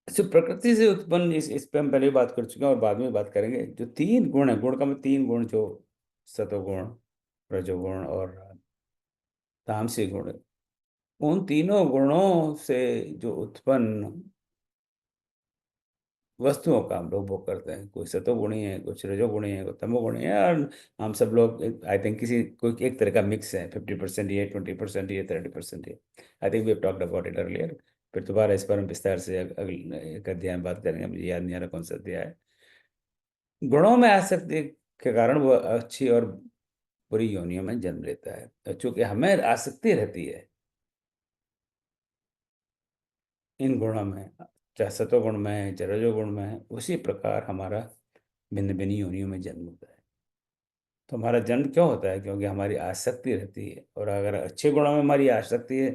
जो प्रकृति से उत्पन्न, इस पे हम पहले भी बात कर चुके हैं और बाद में बात करेंगे। जो 3 गुण है, गुण का मतलब 3 गुण, जो सतोगुण, रजोगुण और तामसी गुण, उन तीनों गुणों से जो उत्पन्न वस्तुओं का हम लोग भोग करते हैं। कोई सतोगुणी है, कुछ रजोगुणी है, कोई तमोगुणी है, और हम सब लोग आई थिंक किसी कोई एक तरह का मिक्स है। 50% ये, 20% ये, 30% ये। I think we have talked about it earlier. फिर दोबारा इस पर हम विस्तार से अगले एक अध्याय में बात करेंगे, मुझे याद नहीं आ रहा कौन सा अध्याय है। गुणों में आसक्ति के कारण वो अच्छी और बुरी योनियों में जन्म लेता है। तो चूंकि हमें आसक्ति रहती है इन गुणों में, चाहे सतोगुण में, चाहे रजोगुण में, उसी प्रकार हमारा भिन्न भिन्न योनियों में जन्म होता है। तो हमारा जन्म क्यों होता है? क्योंकि हमारी आसक्ति रहती है। और अगर अच्छे गुणों में हमारी आसक्ति है,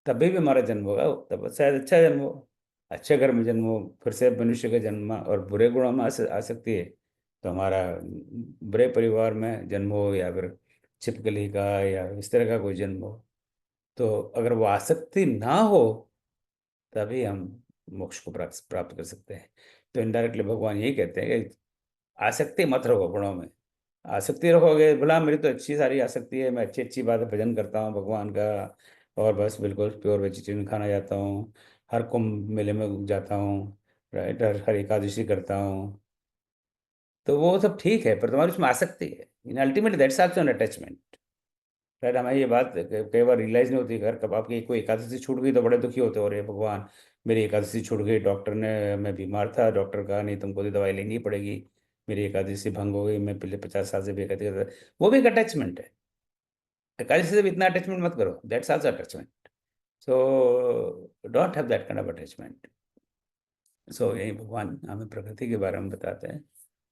तभी भी हमारा जन्म होगा, तब शायद अच्छा जन्म हो, अच्छे घर में जन्म हो, फिर से मनुष्य का जन्म। और बुरे गुणों में आसक्ति है तो हमारा बुरे परिवार में जन्म हो, या फिर छिपकली का या इस तरह का कोई जन्म हो। तो अगर वो आसक्ति ना हो, तभी हम मोक्ष को प्राप्त कर सकते हैं। तो इनडायरेक्टली भगवान यही कहते हैं कि आसक्ति मत रखो गुणों में। आसक्ति रखोगे, भला मेरी तो अच्छी सारी आसक्ति है, मैं अच्छी अच्छी बातें भजन करता हूँ भगवान का, और बस बिल्कुल प्योर वेजिटेरियन खाना जाता हूँ, हर कुंभ मेले में जाता हूँ, राइट, हर एकादशी करता हूँ, तो वो सब ठीक है, पर तुम्हारी उसमें आसक्ति है, in ultimately that's also an attachment, right. हमें ये बात कई बार रियलाइज नहीं होती, अगर कब आपकी कोई एकादशी छूट गई तो बड़े दुखी होते हो, अरे भगवान मेरी एकादशी छूट गई, डॉक्टर ने, मैं बीमार था, डॉक्टर कहा नहीं तुमको तो दवाई लेनी ही पड़ेगी, मेरी एकादशी भंग हो गई, मैं पिछले 50 साल से भी एकादशी करता था। वो भी एक अटैचमेंट है, एकादशी से भी इतना अटैचमेंट मत करो, that's also attachment. So don't have that kind of attachment. So यही भगवान हमें प्रकृति के बारे में बताते हैं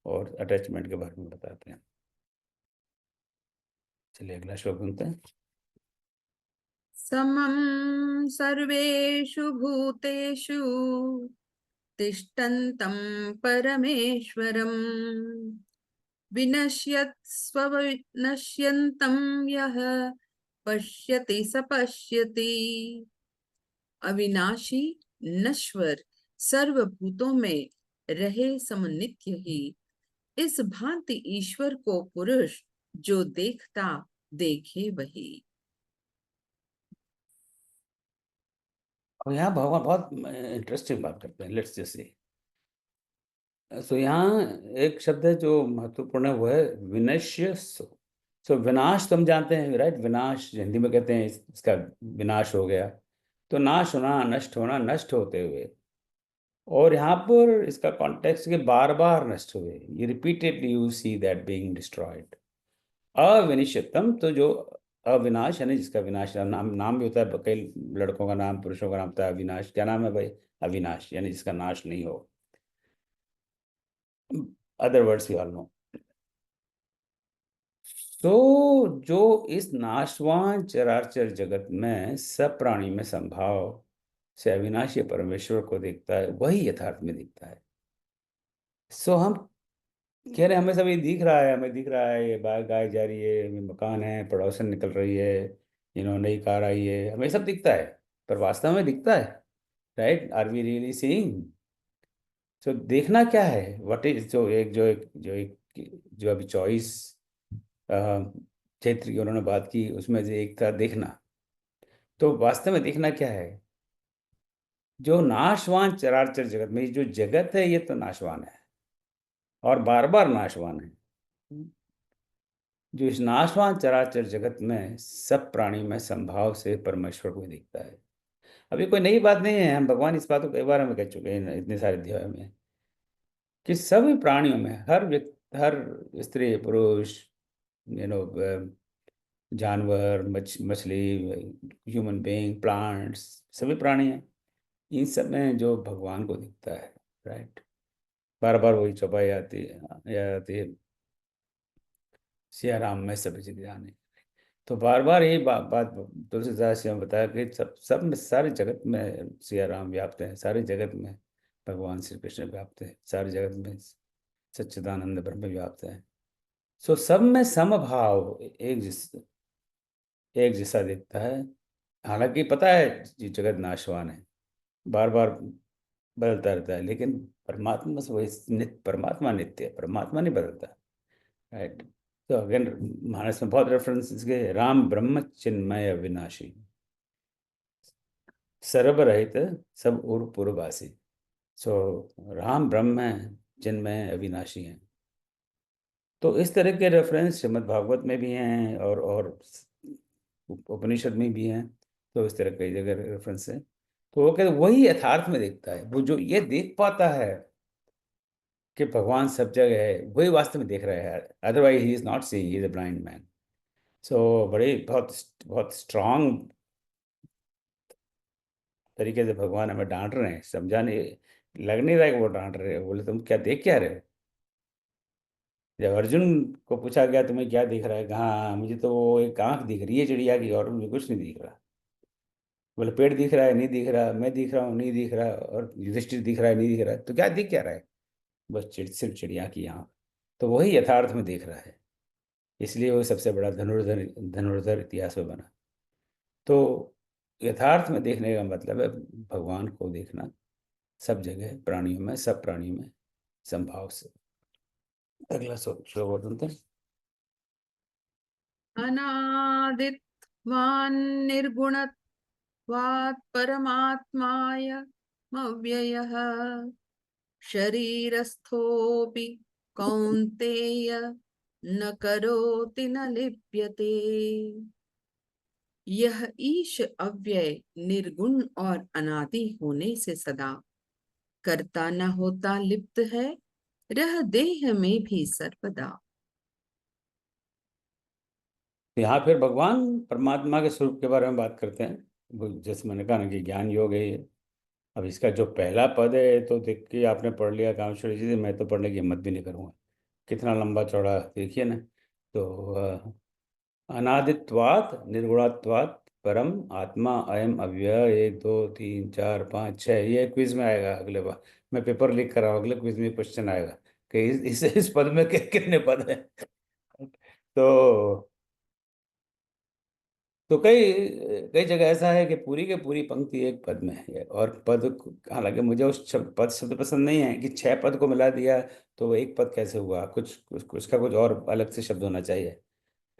और अटैचमेंट के बारे में बताते हैं। चलिए अगला श्लोक सुनते हैं। समं सर्वेषु भूतेषु तिष्ठन्तं परमेश्वरं विनश्यत्स्वविनश्यन्तं यः पश्यति स पश्यति। अविनाशी, नश्वर, सर्वभूतों में रहे समनित्य ही, इस भांति ईश्वर को पुरुष जो देखता देखे वही। और यहाँ भगवान बहुत इंटरेस्टिंग बात करते हैं, लेट्स जस्ट सी। सो यहाँ एक शब्द है जो महत्वपूर्ण है, वो है विनश्य। सो विनाश तो हम जानते हैं, राइट, विनाश हिंदी में कहते हैं इसका विनाश हो गया, तो नाश होना, नष्ट होना, नष्ट होते हुए। और यहाँ पर इसका कॉन्टेक्स्ट के बार बार नष्ट हुए, ये repeatedly you see that being destroyed. अविनिश्चितम, तो जो अविनाश है ना, जिसका विनाश, नाम नाम भी होता है, कई लड़कों का नाम, पुरुषों का नाम होता है अविनाश। क्या नाम है भाई? अविनाश, यानी जिसका नाश नहीं हो। Other words you all know. तो जो इस नाशवान चराचर जगत में सब प्राणी में संभाव से अविनाशी परमेश्वर को देखता है, वही यथार्थ में दिखता है। सो हम कह रहे हैं हमें सब ये दिख रहा है, हमें दिख रहा है, ये बाइक गाय जा रही है, ये मकान है, पड़ोसन निकल रही है, नई कार आई है, हमें सब दिखता है, पर वास्तव में दिखता है, right? Are we really seeing? So देखना क्या है, व्हाट इज, जो अभी चॉइस क्षेत्र की उन्होंने बात की, उसमें से एक था देखना। तो वास्तव में देखना क्या है? जो नाशवान चराचर जगत में, ये जो जगत है ये तो नाशवान है और बार बार नाशवान है। जो इस नाशवान चराचर जगत में सब प्राणी में संभाव से परमेश्वर को दिखता है। अभी कोई नई बात नहीं है, हम भगवान इस बात को कई बार हमें कह चुके हैं इतने सारे अध्याय में, कि सभी प्राणियों में, हर व्यक्ति, हर स्त्री पुरुष, यू नो जानवर, मछली, ह्यूमन बीइंग, प्लांट्स, सभी प्राणी हैं, इन सब में जो भगवान को दिखता है, राइट। बार बार वही चौपाई आती है, याद आती है, सिया राम में सभी जगह जाने। तो बार बार यही बात तुलसीदास जी ने बताया कि सब में, सारे जगत में सिया राम व्याप्त हैं, सारे जगत में भगवान श्री कृष्ण व्याप्त हैं, सारे जगत में सच्चिदानंद ब्रह्म व्याप्त है। सो सब में समभाव, एक जैसा दिखता है। हालांकि पता है ये जगत नाशवान है, बार बार बदलता रहता है, लेकिन परमात्मा से वही परमात्मा नित्य है, परमात्मा नहीं बदलता, राइट। तो अगेन मानस में बहुत रेफरेंस के, राम ब्रह्म चिन्मय अविनाशी, सर्व रहित सब उर पूर्ववासी। सो राम ब्रह्म है, चिन्मय अविनाशी हैं। तो इस तरह के रेफरेंस श्रीमद् भागवत में भी हैं और उपनिषद में भी हैं। तो इस तरह कई जगह रेफरेंस है। तो वो कहते वही यथार्थ में देखता है, वो जो ये देख पाता है कि भगवान सब जगह है, वही वास्तव में देख रहा है, otherwise he is not see, he is a blind man. So बड़े बहुत बहुत स्ट्रांग तरीके से भगवान हमें डांट रहे हैं, समझाने लग नहीं रहा है कि वो डांट रहे हैं। बोले तुम क्या देख क्या रहे हो? जब अर्जुन को पूछा गया तुम्हें क्या दिख रहा है, कहा मुझे तो वो एक आंख दिख रही है चिड़िया की, और मुझे कुछ नहीं दिख रहा। बोले पेड़ दिख रहा है, नहीं दिख रहा, मैं दिख रहा हूँ, नहीं दिख रहा, और युधिष्ठिर दिख रहा है, नहीं दिख रहा, तो क्या दिख क्या रहा है? बस सिर्फ चिड़िया की आंख। तो वही यथार्थ में देख रहा है, इसलिए वो सबसे बड़ा धनुर्धर इतिहास में बना। तो यथार्थ में देखने का मतलब है भगवान को देखना, सब जगह प्राणियों में, सब प्राणियों में संभाव से। अगला श्लोक और सुनते हैं। अनादित्वान् निर्गुणत्वात् परमात्मायमव्ययः शरीरस्थोऽपि कौन्तेय न करोति न लिप्यते। यह ईश अव्यय निर्गुण और अनादि होने से सदा करता न होता लिप्त है, रह देह में भी सर्वदा। यहाँ फिर भगवान परमात्मा के स्वरूप के बारे में बात करते हैं। जैसे मैंने कहा ना कि ज्ञान योग है ये। अब इसका जो पहला पद है तो देख के आपने पढ़ लिया कामेश्वर जी से, मैं तो पढ़ने की हिम्मत भी नहीं करूँगा, कितना लंबा चौड़ा देखिए ना। तो अनादित्वात् निर्गुणात्वात् परम आत्मा अयम अव्यय, 1 2 3 4 5 6, ये क्विज में आएगा अगले बार। मैं पेपर लीक कर रहा हूँ, अगले क्विज में क्वेश्चन आएगा कि इस पद में कितने पद हैं। तो तो कई कई जगह ऐसा है कि पूरी के पूरी पंक्ति एक पद में है, और पद, हालांकि मुझे उस पद शब्द पसंद नहीं है कि 6 पद को मिला दिया तो वो एक पद कैसे हुआ, कुछ उसका कुछ और अलग से शब्द होना चाहिए।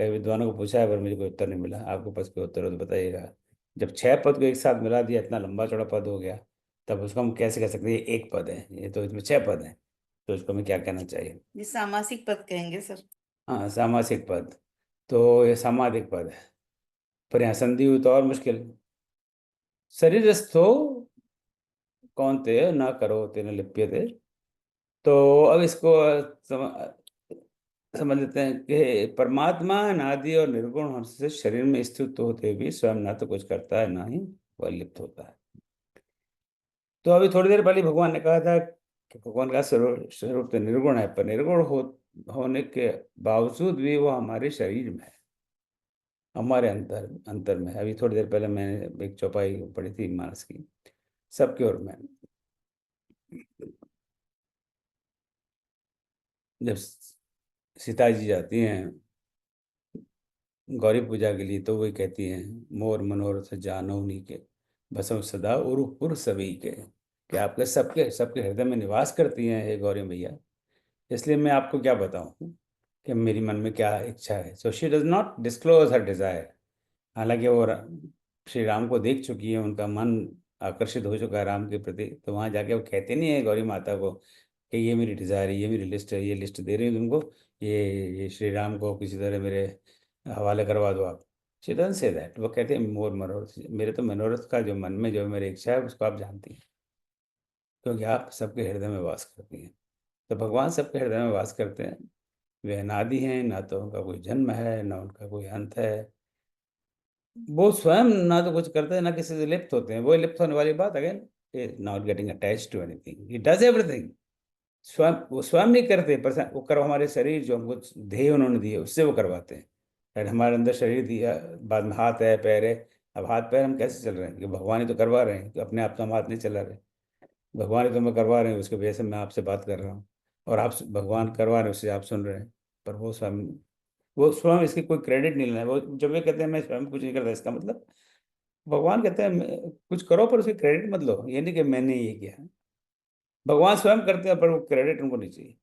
कई विद्वानों को पूछा है पर मुझे कोई उत्तर नहीं मिला। आपको पास कोई उत्तर हो तो बताइएगा। जब 6 पद को एक साथ मिला दिया, इतना लंबा चौड़ा पद हो गया, तब उसको हम कैसे कह सकते हैं ये एक पद है, ये तो इसमें 6 पद हैं, तो उसको हमें क्या कहना चाहिए? ये सामासिक पद कहेंगे सर। हाँ, सामासिक पद। तो ये सामादिक पद है, पर यहाँ संधि हुई तो और मुश्किल। शरीरस्थो कौन्तेय न करोति न लिप्यते। तो अब इसको समझ लेते हैं कि परमात्मा अनादि और निर्गुण होने से शरीर में स्थित होते भी स्वयं ना तो कुछ करता है ना ही वह लिप्त होता है। तो अभी थोड़ी देर पहले भगवान ने कहा था कि भगवान का स्वरूप तो निर्गुण है, पर निर्गुण होने के बावजूद भी वो हमारे शरीर में है, हमारे अंतर अंतर में है। अभी थोड़ी देर पहले मैंने एक चौपाई पढ़ी थी मानस की, सबकी ओर में। जब सीता जी जाती हैं गौरी पूजा के लिए, तो वही कहती हैं, मोर मनोरथ जानो नी के बसव सदा उरुपुर सभी के, कि आपके सबके सबके हृदय में निवास करती हैं हे गौरी मैया। इसलिए मैं आपको क्या बताऊं कि मेरी मन में क्या इच्छा है। So she does not disclose her desire. हालांकि वो श्री राम को देख चुकी है, उनका मन आकर्षित हो चुका है राम के प्रति, तो वहां जाके वो कहते नहीं है गौरी माता को कि ये मेरी डिजायर है, ये मेरी लिस्ट है, ये लिस्ट दे रही हूँ तुमको, ये श्री राम को किसी तरह मेरे हवाले करवा दो आप। She doesn't say that. वो कहते हैं मोर मनोरथ, मेरे तो मनोरथ का जो मन में जो मेरी इच्छा है उसको आप जानती हैं, क्योंकि आप सबके हृदय में वास करती हैं। तो भगवान सबके हृदय में वास करते हैं। वे अनादि हैं, ना तो उनका कोई जन्म है ना उनका कोई अंत है। वो स्वयं ना तो कुछ करते हैं ना किसी से लिप्त होते हैं। वो लिप्त होने वाली बात again, not getting attached to anything, he does everything. स्वयं वो स्वयं नहीं करते, पर वो कर हमारे शरीर जो हमको देह उन्होंने दिए उससे वो करवाते हैं। शायद हमारे अंदर शरीर दिया, बाद में हाथ है पैर है। अब हाथ पैर हम कैसे चल रहे हैं? कि भगवान ही तो करवा रहे हैं, तो अपने आप तो हम हाथ नहीं चला रहे। भगवान ही तो मैं करवा रहे हैं, उसके वजह से मैं आपसे बात कर रहा हूँ, और आप भगवान करवा रहे हैं उससे आप सुन रहे हैं। पर वो स्वयं इसकी कोई क्रेडिट नहीं लेना है। वो जब वे कहते हैं मैं स्वयं कुछ नहीं करता, इसका मतलब भगवान कहते हैं कुछ करो पर उसकी क्रेडिट मत लो, ये नहीं कि मैंने ये किया। भगवान स्वयं करते हैं पर वो क्रेडिट उनको नहीं चाहिए।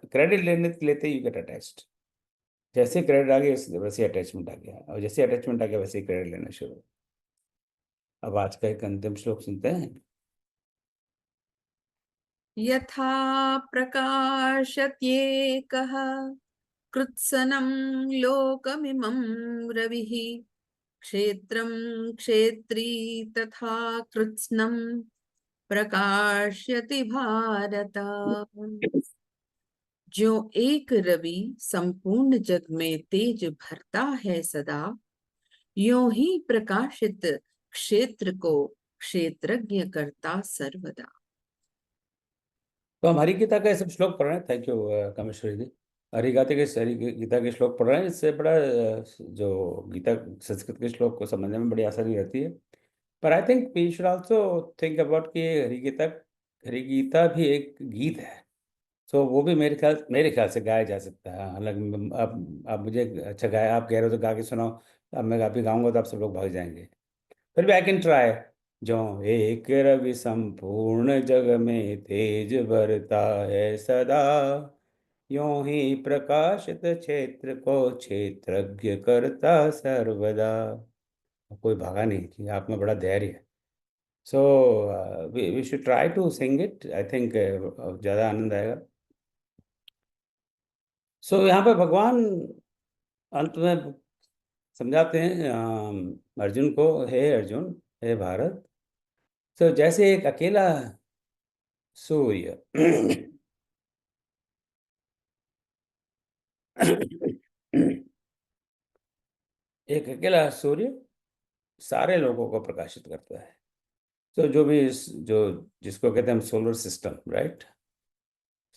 क्रेडिट लेने लेते ही यू गेट अटैच्ड। जैसे क्रेडिट आ गया वैसे अटैचमेंट आ गया, और जैसे अटैचमेंट आ गया वैसे क्रेडिट लेना शुरू। अब आज का एक अंतिम श्लोक सुनते हैं। यथा प्रकाशत्येकः कृत्स्नं लोकमिमं रविः क्षेत्रं क्षेत्री तथा कृत्स्नं प्रकाशति भारत। जो एक रवि संपूर्ण जग में तेज भरता है सदा, यों ही प्रकाशित क्षेत्र को क्षेत्रज्ञ करता सर्वदा। तो हम हरि गीता का ये सब श्लोक पढ़ रहे हैं। थैंक यू कामेश्वरी जी। हरि गीता के श्लोक पढ़ रहे हैं। इससे बड़ा जो गीता संस्कृत के श्लोक को समझने में बड़ी आसानी रहती है। पर I think we should also think about कि हरि गीता भी एक गीत है। सो वो भी मेरे ख्याल से गाया जा सकता है। हालांकि आप मुझे अच्छा गाया, आप कह रहे हो तो गा के सुनाओ। अब मैं अभी गाऊंगा तो आप सब लोग भाग जाएंगे, फिर भी आई कैन ट्राई। जो एक रवि संपूर्ण जग में तेज बरता है सदा, यों ही प्रकाशित क्षेत्र को क्षेत्रज्ञ करता सर्वदा। कोई भागा नहीं कि आप में बड़ा धैर्य है। So we should try to sing it, I think ज़्यादा आनंद आएगा। सो यहाँ पे भगवान अंत में समझाते हैं अर्जुन को, हे अर्जुन, हे भारत, तो जैसे एक अकेला सूर्य एक अकेला सूर्य सारे लोगों को प्रकाशित करता है। तो जो भी जो जिसको कहते हैं हम solar system, right,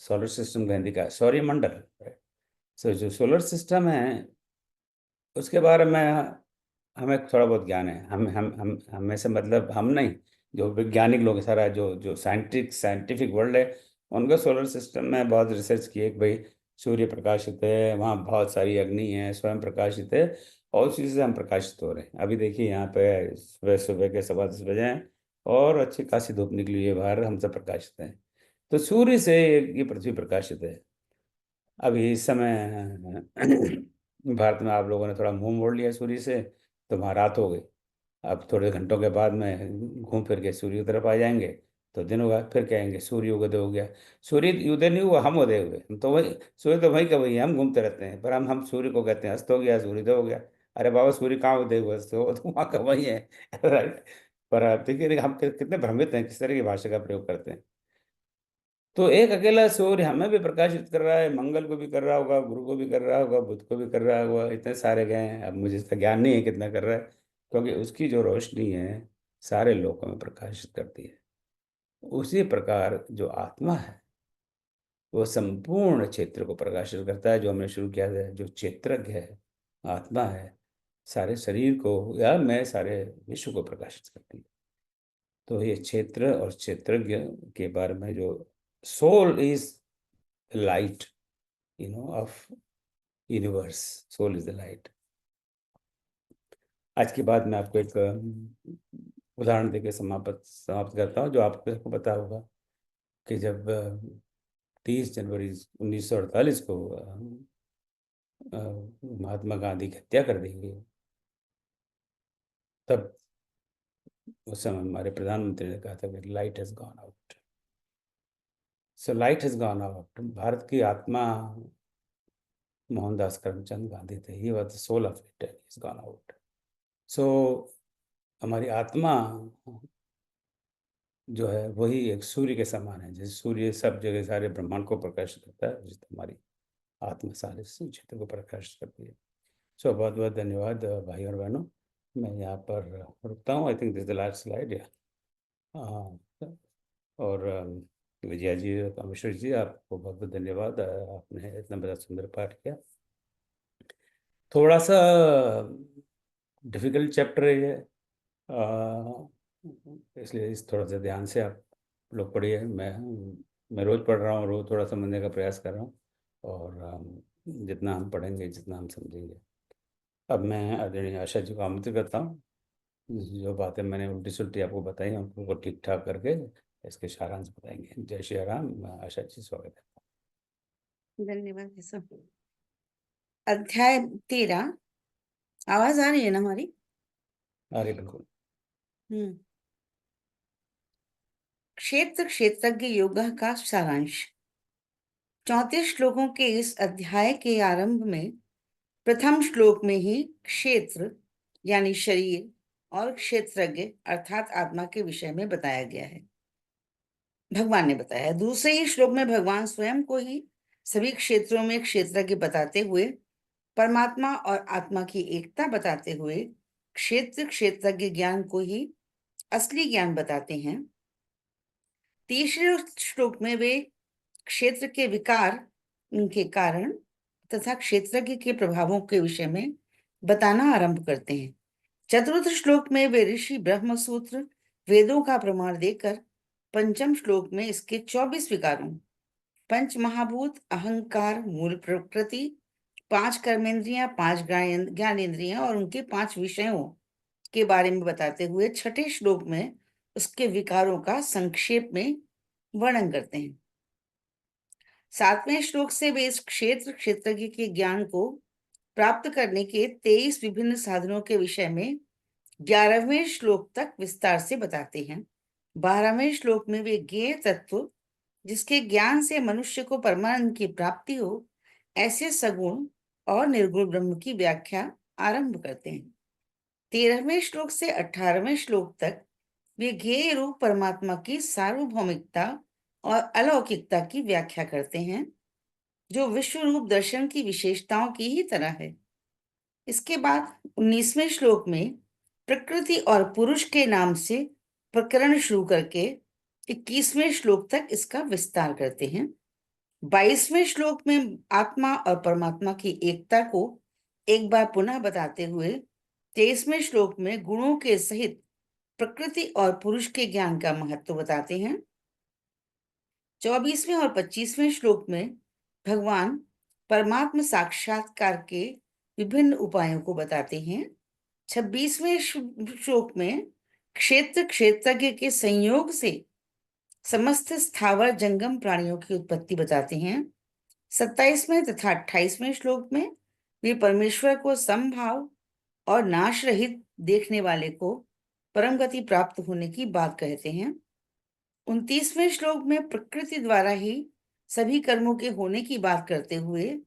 solar system का हिंदी का सौरमंडल, राइट। सो जो सोलर सिस्टम है उसके बारे में हमें थोड़ा बहुत ज्ञान है। हम हमें से मतलब हम नहीं, जो वैज्ञानिक लोग सारा जो जो साइंटिफिक वर्ल्ड है, उनका सोलर सिस्टम में बहुत रिसर्च किए कि भाई सूर्य प्रकाशित है, वहाँ बहुत सारी अग्नि है, स्वयं प्रकाशित है, और उसी से हम प्रकाशित हो रहे हैं। अभी देखिए यहाँ पे सुबह सुबह के 10:15 हैं और अच्छी खासी धूप निकली हुई है बाहर, हम सब प्रकाशित हैं। तो सूर्य से ये पृथ्वी प्रकाशित है। अभी इस समय भारत में आप लोगों ने थोड़ा मुंह मोड़ लिया सूर्य से, तो वहाँ रात हो गई। अब थोड़े घंटों के बाद में घूम फिर के सूर्य की तरफ आ जाएंगे, तो दिन होगा, फिर कहेंगे सूर्य उदय हो गया। सूर्य उदय नहीं हुआ, हम उदय हुए। हम तो वही, सूर्य तो वही का वही है, हम घूमते रहते हैं, पर हम सूर्य को कहते हैं अस्त हो गया, सूर्य उदय हो गया। अरे बाबा, सूर्य कहाँ उदय हुआ, तो वहाँ का वही है राइट। पर आप देखिए हम कितने भ्रमित हैं, किस तरह की भाषा का प्रयोग करते हैं। तो एक अकेला सूर्य हमें भी प्रकाशित कर रहा है, मंगल को भी कर रहा होगा, गुरु को भी कर रहा होगा, बुध को भी कर रहा होगा, इतने सारे गए हैं। अब मुझे इसका ज्ञान नहीं है कितना कर रहा है, क्योंकि उसकी जो रोशनी है सारे लोगों में प्रकाशित करती है। उसी प्रकार जो आत्मा है वो संपूर्ण क्षेत्र को प्रकाशित करता है। जो हमने शुरू किया था, जो क्षेत्रज्ञ है, आत्मा है, सारे शरीर को या मैं सारे विश्व को प्रकाशित करती है। तो ये क्षेत्र और क्षेत्रज्ञ के बारे में, जो soul is light, of universe, soul is the light. आज के बाद मैं आपको एक उदाहरण देकर समाप्त करता हूँ, जो आपको पता होगा कि जब 30 जनवरी 1948 को महात्मा गांधी की हत्या कर दी गई, तब उस समय हमारे प्रधानमंत्री ने कहा था कि light has gone out. So light has gone out. Bharat की आत्मा मोहनदास करमचंद गांधी थे। He was the soul of it, is gone out. So हमारी आत्मा जो है वही एक सूर्य के समान है। जैसे सूर्य सब जगह सारे ब्रह्मांड को प्रकाशित करता है, जिस हमारी आत्मा सारे क्षेत्र को प्रकाशित करती है। सो बहुत बहुत धन्यवाद भाई और बहनों। मैं यहाँ पर रुकता हूँ। I think this the last slide. और विजया जी, कामेश्वर जी, आपको बहुत बहुत धन्यवाद। आपने इतना बड़ा सुंदर पाठ किया। थोड़ा सा डिफिकल्ट चैप्टर है ये, इसलिए इस थोड़ा सा ध्यान से आप लोग पढ़िए। मैं रोज़ पढ़ रहा हूँ, रोज़ थोड़ा समझने का प्रयास कर रहा हूँ, और जितना हम पढ़ेंगे, जितना हम समझेंगे। अब मैं आदरणीय आशा जी को आमंत्रित करता हूँ। जो बातें मैंने उल्टी सुल्टी आपको बताई, उनको ठीक ठाक करके इसके सारांश बताएंगे। जय श्री राम। आशा जी, स्वागत है। धन्यवाद सर। अध्याय 13। आवाज आ रही है ना हमारी? अरे बिल्कुल। क्षेत्र क्षेत्रज्ञ योगा का सारांश। 34 श्लोकों के इस अध्याय के आरंभ में प्रथम श्लोक में ही क्षेत्र यानी शरीर और क्षेत्रज्ञ अर्थात आत्मा के विषय में बताया गया है, भगवान ने बताया। दूसरे ही श्लोक में भगवान स्वयं को ही सभी क्षेत्रों में क्षेत्रज्ञ बताते हुए परमात्मा और आत्मा की एकता बताते हुए क्षेत्र क्षेत्रज्ञ ज्ञान को ही असली ज्ञान बताते हैं। तीसरे श्लोक में वे क्षेत्र के विकार, उनके कारण तथा क्षेत्रज्ञ के प्रभावों के विषय में बताना आरंभ करते हैं। चतुर्थ श्लोक में वे ऋषि ब्रह्मसूत्र वेदों का प्रमाण देकर पंचम श्लोक में इसके 24 विकारों, पंच महाभूत, अहंकार, मूल प्रकृति, 5 कर्मेंद्रियां, 5 ज्ञानेंद्रियां और उनके 5 विषयों के बारे में बताते हुए छठे श्लोक में उसके विकारों का संक्षेप में वर्णन करते हैं। 7वें श्लोक से वे इस क्षेत्रज्ञ के ज्ञान को प्राप्त करने के 23 विभिन्न साधनों के विषय में 11वें श्लोक तक विस्तार से बताते हैं। 12वें श्लोक में वे ज्ञेय तत्व जिसके ज्ञान से मनुष्य को परमानंद की प्राप्ति हो, ऐसे सगुण और निर्गुण ब्रह्म की व्याख्या आरंभ करते हैं। 13वें श्लोक से 18वें श्लोक तक वे ज्ञेय रूप परमात्मा की सार्वभौमिकता और अलौकिकता की व्याख्या करते हैं, जो विश्व रूप दर्शन की विशेषताओं की ही तरह है। इसके बाद 19वें श्लोक में प्रकृति और पुरुष के नाम से प्रकरण शुरू करके 21वें श्लोक तक इसका विस्तार करते हैं। 22वें श्लोक में आत्मा और परमात्मा की एकता को एक बार पुनः बताते हुए 23वें श्लोक में गुणों के सहित प्रकृति और पुरुष के ज्ञान का महत्व बताते हैं। 24वें और 25वें श्लोक में भगवान परमात्म साक्षात्कार के विभिन्न उपायों को बताते हैं। 26वें श्लोक में क्षेत्रज्ञ के संयोग से समस्त स्थावर जंगम प्राणियों की उत्पत्ति बताते हैं। 27वें तथा 28वें श्लोक में वे परमेश्वर को समभाव और नाश रहित देखने वाले को परम गति प्राप्त होने की बात कहते हैं। 29वें श्लोक में प्रकृति द्वारा ही सभी कर्मों के होने की बात करते हुए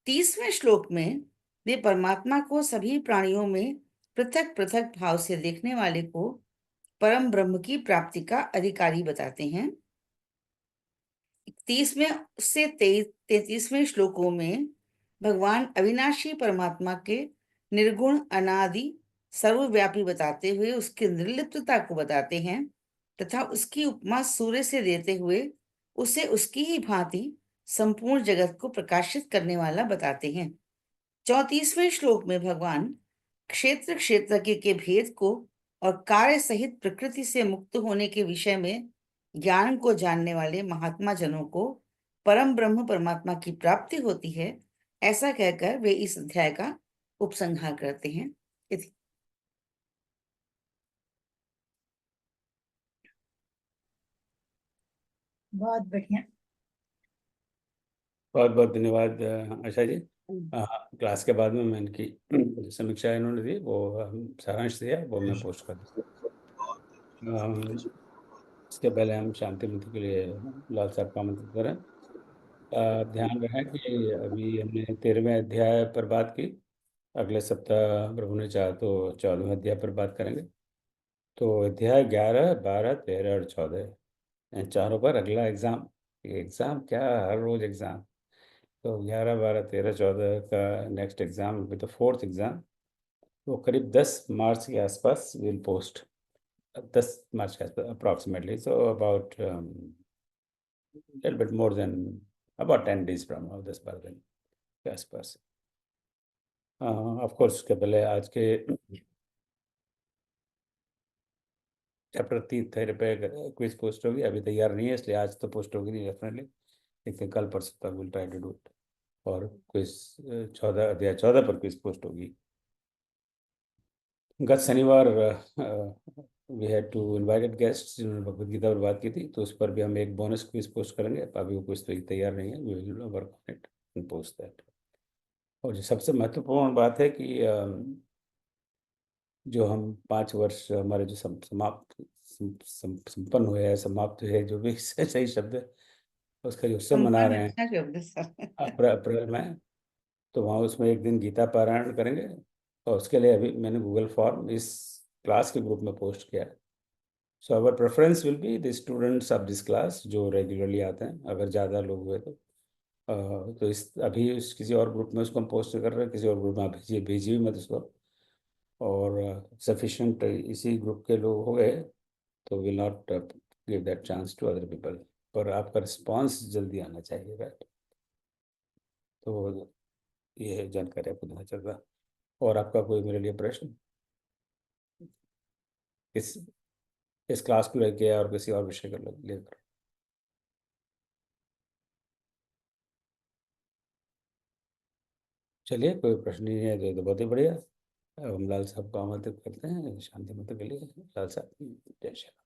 30वें श्लोक में वे परमात्मा को सभी प्राणियों में पृथक पृथक भाव से देखने वाले को परम ब्रह्म की प्राप्ति का अधिकारी बताते हैं। 31वें से 33वें श्लोकों में भगवान अविनाशी परमात्मा के निर्गुण अनादि सर्वव्यापी बताते हुए उसकी निर्लिप्तता को बताते हैं तथा उसकी उपमा सूर्य से देते हुए उसे उसकी ही भांति संपूर्ण जगत को प्रकाशित करने वाला बताते हैं। 34वें श्लोक में भगवान क्षेत्रज्ञ के भेद को और कार्य सहित प्रकृति से मुक्त होने के विषय में ज्ञान को जानने वाले महात्मा जनों को परम ब्रह्म परमात्मा की प्राप्ति होती है, ऐसा कहकर वे इस अध्याय का उपसंहार करते हैं। बहुत बढ़िया। बहुत बहुत धन्यवाद आशा जी। क्लास के बाद में मैं इनकी जो समीक्षा इन्होंने दी वो सारांश दिया वो मैं पोस्ट कर दूँ। इसके पहले हम शांति मंत्र के लिए लाल साहब का मंत्र करें। ध्यान रहे कि अभी हमने 13वें अध्याय पर बात की। अगले सप्ताह प्रभु ने चाहा तो 14वें अध्याय पर बात करेंगे। तो अध्याय 11, 12, 13 और 14 इन चारों पर अगला एग्ज़ाम क्या हर रोज़ एग्ज़ाम। तो 11, 12, 13, 14 का next exam with the 4th exam वो करीब 10 मार्च के आसपास विल पोस्ट। 10 मार्च के आसपास approximately, so about little bit more than about 10 days from now, 10-12 दिन के आसपास। ऑफ कोर्स उसके पहले आज के चैप्टर 3 पे क्विज पोस्ट होगी, अभी तैयार नहीं है इसलिए आज तो पोस्ट होगी नहीं डेफिनेटली, लेकिन कल परसों तक will try to do it. और क्विज 14 पर क्विज पोस्ट होगी। गत शनिवार we had two invited guests जिन्होंने भगवद गीता पर बात की थी, तो उस पर भी हम एक बोनस क्विज पोस्ट करेंगे। अभी वो क्विज तो तैयार नहीं है, we will work on it and post that. और जो सबसे महत्वपूर्ण बात है कि जो हम 5 वर्ष हमारे जो संपन्न हुए हैं, समाप्त हुए, जो भी सही शब्द है, उसका जो उत्सव मना रहे हैं अप्रैल में, तो वहाँ उसमें एक दिन गीता पारायण करेंगे। और उसके लिए अभी मैंने गूगल फॉर्म इस क्लास के ग्रुप में पोस्ट किया है। So our preference will be the students of this class जो रेगुलरली आते हैं, अगर ज़्यादा लोग हुए तो इस अभी किसी और ग्रुप में उसको हम पोस्ट कर रहे हैं, किसी और ग्रुप में भेजिए मत उसको। और सफिशेंट इसी ग्रुप के लोग हो गए तो will not give that chance to other people, पर आपका रिस्पांस जल्दी आना चाहिए, राइट। तो ये जानकारी आपको देना चल रहा। और आपका कोई मेरे लिए प्रश्न इस क्लास को लेके और किसी और विषय को लेकर? चलिए, कोई प्रश्न नहीं है तो बहुत ही बढ़िया। हम लाल साहब को आमंत्रित करते हैं शांति मंत्र के लिए। लाल साहब, जय श्री राम।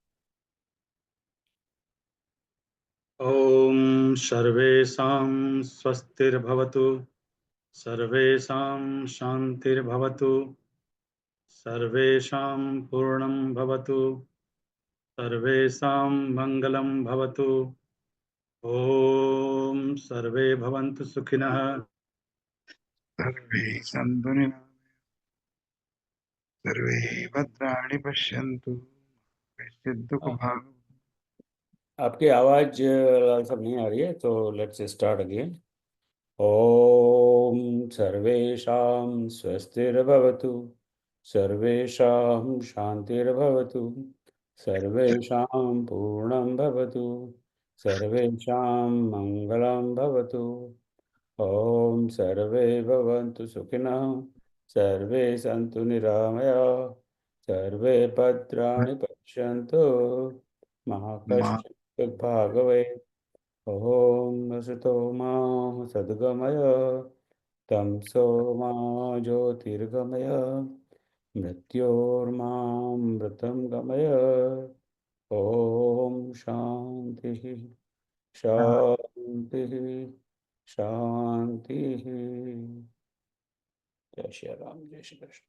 ॐ सर्वेषां स्वस्तिर्भवतु, सर्वेषां शान्तिर्भवतु, सर्वेषां पूर्णं भवतु, सर्वेषां मङ्गलं भवतु। ॐ सर्वे भवन्तु सुखिनः, सर्वे सन्तु निरामयाः, सर्वे भद्राणि पश्यन्तु, कश्चित् दुःखभाग्। आपकी आवाज लाल साहब नहीं आ रही है, तो लेट्स स्टार्ट अगेन। ओम सर्वेषां स्वस्तिर्भवतु, सर्वेषां शान्तिर्भवतु, सर्वेषां पूर्णं भवतु, सर्वेषां मङ्गलं भवतु। ओम सर्वे भवन्तु सुखिनः, सर्वे सन्तु निरामयाः, सर्वे भद्राणि पश्यन्तु, मा कश्चित् दुर्भाग्भवेत्। ॐ वसतो मा सद्गमय, तमसो मा ज्योतिर्गमय, मृत्योर्मामृतं गमय। ॐ शान्तिः शान्तिः शान्तिः। जय श्री राम, जय श्री कृष्ण।